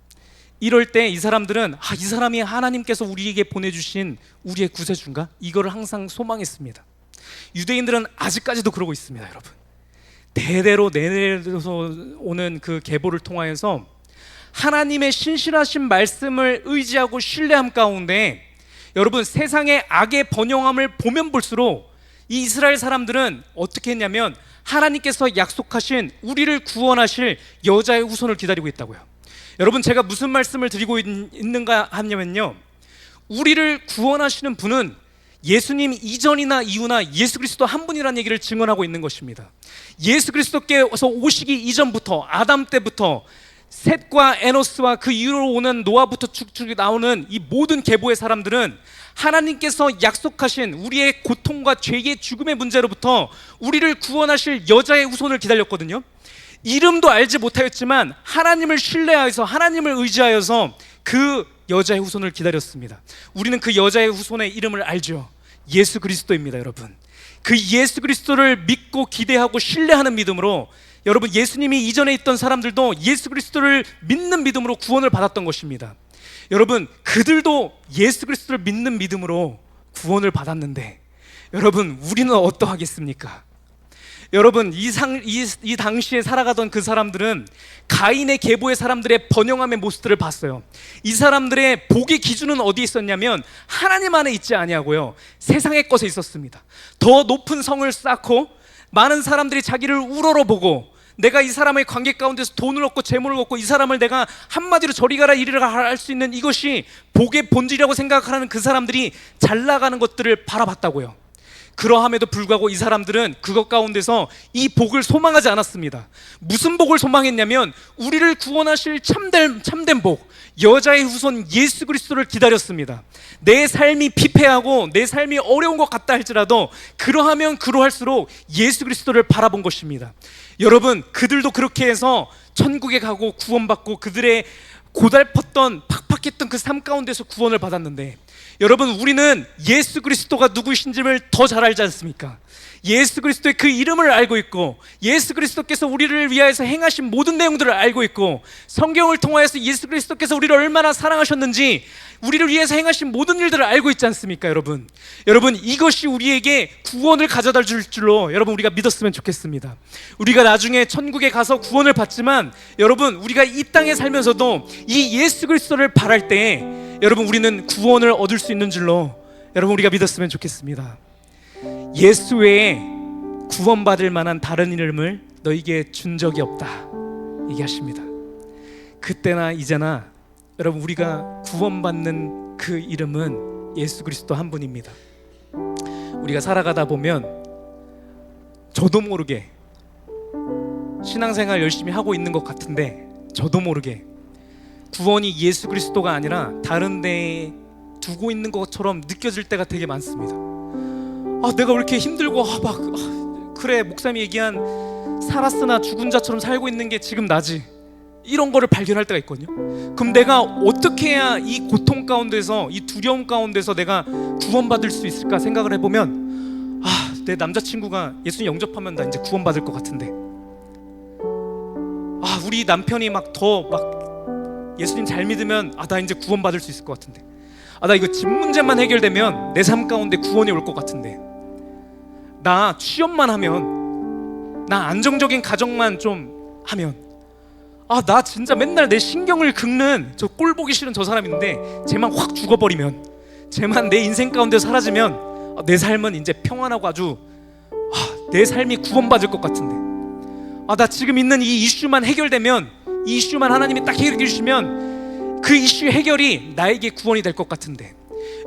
이럴 때 이 사람들은 이 사람이 하나님께서 우리에게 보내주신 우리의 구세주인가? 이거를 항상 소망했습니다. 유대인들은 아직까지도 그러고 있습니다. 여러분, 대대로 내려서 오는 그 계보를 통하여서 하나님의 신실하신 말씀을 의지하고 신뢰함 가운데, 여러분, 세상의 악의 번영함을 보면 볼수록 이 이스라엘 사람들은 어떻게 했냐면 하나님께서 약속하신 우리를 구원하실 여자의 후손을 기다리고 있다고요. 여러분, 제가 무슨 말씀을 드리고 있는가 하냐면요, 우리를 구원하시는 분은 예수님 이전이나 이후나 예수 그리스도 한 분이라는 얘기를 증언하고 있는 것입니다. 예수 그리스도께서 오시기 이전부터, 아담 때부터 셋과 에노스와 그 이후로 오는 노아부터 쭉쭉 나오는 이 모든 계보의 사람들은 하나님께서 약속하신 우리의 고통과 죄의 죽음의 문제로부터 우리를 구원하실 여자의 후손을 기다렸거든요. 이름도 알지 못하였지만 하나님을 신뢰하여서, 하나님을 의지하여서 그 여자의 후손을 기다렸습니다. 우리는 그 여자의 후손의 이름을 알죠. 예수 그리스도입니다. 여러분, 그 예수 그리스도를 믿고 기대하고 신뢰하는 믿음으로, 여러분, 예수님이 이전에 있던 사람들도 예수 그리스도를 믿는 믿음으로 구원을 받았던 것입니다. 여러분, 그들도 예수 그리스도를 믿는 믿음으로 구원을 받았는데, 여러분, 우리는 어떠하겠습니까? 여러분, 이 당시에 살아가던 그 사람들은 가인의 계보의 사람들의 번영함의 모습들을 봤어요. 이 사람들의 복의 기준은 어디에 있었냐면 하나님 안에 있지 아니하고요, 세상의 것에 있었습니다. 더 높은 성을 쌓고 많은 사람들이 자기를 우러러보고, 내가 이 사람의 관계 가운데서 돈을 얻고 재물을 얻고 이 사람을 내가 한마디로 저리 가라 이리 가라 할 수 있는, 이것이 복의 본질이라고 생각하는 그 사람들이 잘 나가는 것들을 바라봤다고요. 그러함에도 불구하고 이 사람들은 그것 가운데서 이 복을 소망하지 않았습니다. 무슨 복을 소망했냐면 우리를 구원하실 참된 복, 여자의 후손 예수 그리스도를 기다렸습니다. 내 삶이 피폐하고 내 삶이 어려운 것 같다 할지라도 그러하면 그러할수록 예수 그리스도를 바라본 것입니다. 여러분, 그들도 그렇게 해서 천국에 가고 구원받고 그들의 고달팠던 팍팍했던 그 삶 가운데서 구원을 받았는데, 여러분, 우리는 예수 그리스도가 누구이신지를 더 잘 알지 않습니까? 예수 그리스도의 그 이름을 알고 있고, 예수 그리스도께서 우리를 위하여서 행하신 모든 내용들을 알고 있고, 성경을 통하여서 예수 그리스도께서 우리를 얼마나 사랑하셨는지, 우리를 위해서 행하신 모든 일들을 알고 있지 않습니까? 여러분, 이것이 우리에게 구원을 가져다 줄 줄로 여러분 우리가 믿었으면 좋겠습니다. 우리가 나중에 천국에 가서 구원을 받지만, 여러분, 우리가 이 땅에 살면서도 이 예수 그리스도를 바랄 때 여러분 우리는 구원을 얻을 수 있는 줄로 여러분 우리가 믿었으면 좋겠습니다. 예수 외에 구원받을 만한 다른 이름을 너에게 준 적이 없다 얘기하십니다. 그때나 이제나 여러분 우리가 구원받는 그 이름은 예수 그리스도 한 분입니다. 우리가 살아가다 보면 저도 모르게 신앙생활 열심히 하고 있는 것 같은데, 저도 모르게 구원이 예수 그리스도가 아니라 다른 데에 두고 있는 것처럼 느껴질 때가 되게 많습니다. 내가 왜 이렇게 힘들고 그래, 목사님이 얘기한 살았으나 죽은 자처럼 살고 있는 게 지금 나지, 이런 거를 발견할 때가 있거든요. 그럼 내가 어떻게 해야 이 고통 가운데서, 이 두려움 가운데서 내가 구원받을 수 있을까 생각을 해보면, 내 남자친구가 예수님 영접하면 나 이제 구원받을 것 같은데, 우리 남편이 예수님 잘 믿으면 나 이제 구원받을 수 있을 것 같은데, 나 이거 집 문제만 해결되면 내 삶 가운데 구원이 올 것 같은데, 나 취업만 하면, 나 안정적인 가정만 좀 하면, 아, 나 진짜 맨날 내 신경을 긁는 저 꼴 보기 싫은 저 사람인데 쟤만 확 죽어버리면, 쟤만 내 인생 가운데 사라지면 내 삶은 이제 평안하고 아주 내 삶이 구원받을 것 같은데, 나 지금 있는 이 이슈만 해결되면, 이 이슈만 하나님이 딱 해결해 주시면 그 이슈 해결이 나에게 구원이 될 것 같은데,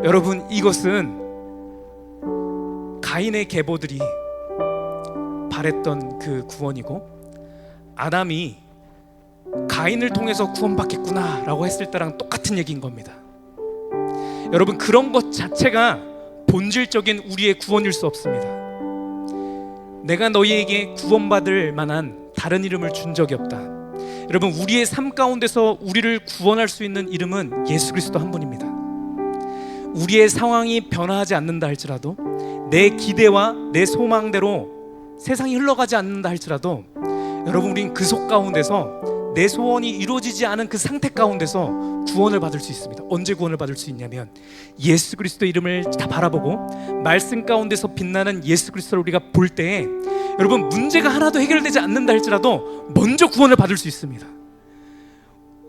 여러분, 이것은 가인의 계보들이 바랬던 그 구원이고, 아담이 가인을 통해서 구원받겠구나 라고 했을 때랑 똑같은 얘기인 겁니다. 여러분, 그런 것 자체가 본질적인 우리의 구원일 수 없습니다. 내가 너희에게 구원받을 만한 다른 이름을 준 적이 없다. 여러분, 우리의 삶 가운데서 우리를 구원할 수 있는 이름은 예수 그리스도 한 분입니다. 우리의 상황이 변화하지 않는다 할지라도, 내 기대와 내 소망대로 세상이 흘러가지 않는다 할지라도, 여러분, 우린 그 속 가운데서 내 소원이 이루어지지 않은 그 상태 가운데서 구원을 받을 수 있습니다. 언제 구원을 받을 수 있냐면, 예수 그리스도 이름을 다 바라보고 말씀 가운데서 빛나는 예수 그리스도를 우리가 볼 때에, 여러분, 문제가 하나도 해결되지 않는다 할지라도 먼저 구원을 받을 수 있습니다.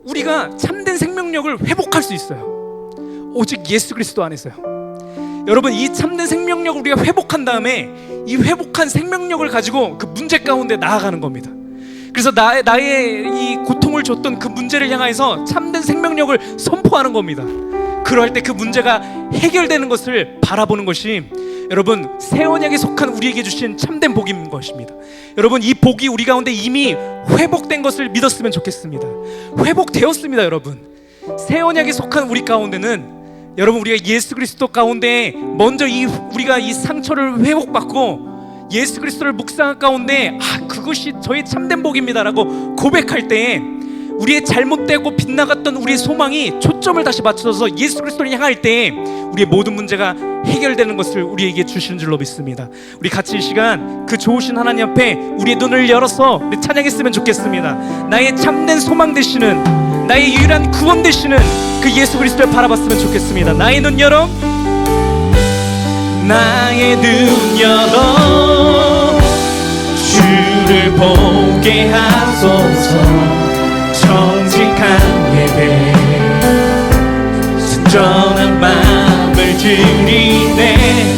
우리가 참된 생명력을 회복할 수 있어요. 오직 예수 그리스도 안에서요. 여러분, 이 참된 생명력을 우리가 회복한 다음에 이 회복한 생명력을 가지고 그 문제 가운데 나아가는 겁니다. 그래서 나의 이 고통을 줬던 그 문제를 향해서 참된 생명력을 선포하는 겁니다. 그럴 때 그 문제가 해결되는 것을 바라보는 것이, 여러분, 새 언약에 속한 우리에게 주신 참된 복인 것입니다. 여러분, 이 복이 우리 가운데 이미 회복된 것을 믿었으면 좋겠습니다. 회복되었습니다. 여러분, 새 언약에 속한 우리 가운데는, 여러분, 우리가 예수 그리스도 가운데 먼저 우리가 이 상처를 회복받고 예수 그리스도를 묵상한 가운데 그것이 저의 참된 복입니다라고 고백할 때에, 우리의 잘못되고 빗나갔던 우리의 소망이 초점을 다시 맞춰서 예수 그리스도를 향할 때에 우리의 모든 문제가 해결되는 것을 우리에게 주시는 줄로 믿습니다. 우리 같이 이 시간 그 좋으신 하나님 앞에 우리의 눈을 열어서 찬양했으면 좋겠습니다. 나의 참된 소망 되시는, 나의 유일한 구원 되시는 그 예수 그리스도를 바라봤으면 좋겠습니다. 나의 눈 열어, 나의 눈 열어, 주를 보게 하소서. 정직한 예배, 순전한 마음을 드리네.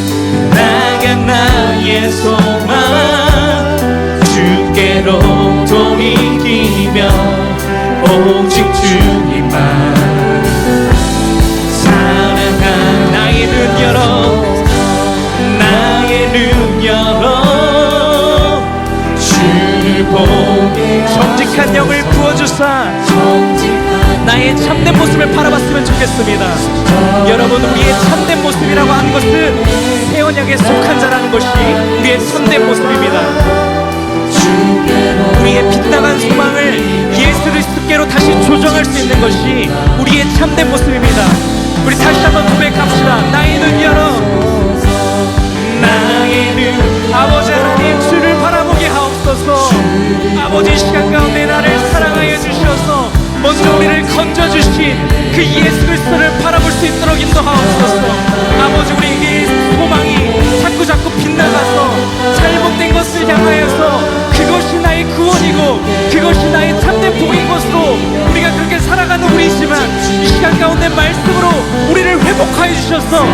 나가 나의 소망, 주께로 돌이키며 오직 주님만 사랑한. 나의 눈 열어, 나의 눈 열어, 주를 보게. 정직한 영을 부어주사 나의 참된 모습을 바라봤으면 좋겠습니다. 여러분, 우리의 참된 모습이라고 하는 것은 새 언약에 속한 자라는 것이 우리의 참된 모습입니다. 우리의 빗나간 소망을 예수 그리스도께로 다시 조정할 수 있는 것이 우리의 참된 모습입니다. 우리 다시 한번 고백합시다. 나의 눈 열어, 나의 눈. 아버지 하나님, 주를 바라보게 하옵소서. 아버지, 시간 가운데 나를 사랑하여 주셔서 먼저 우리를 건져주신 그 예수 그리스도를 바라볼 수 있도록 인도하옵소서. 아버지, 우리에게 소망이 자꾸 빗나가서 잘못된 것을 향하여서 그것이 나의 구원이고 그것이 나의 참된 복인 것으로 우리가 그렇게 살아가는 우리지만, 이 시간 가운데 말씀으로 우리를 회복하여 주셔서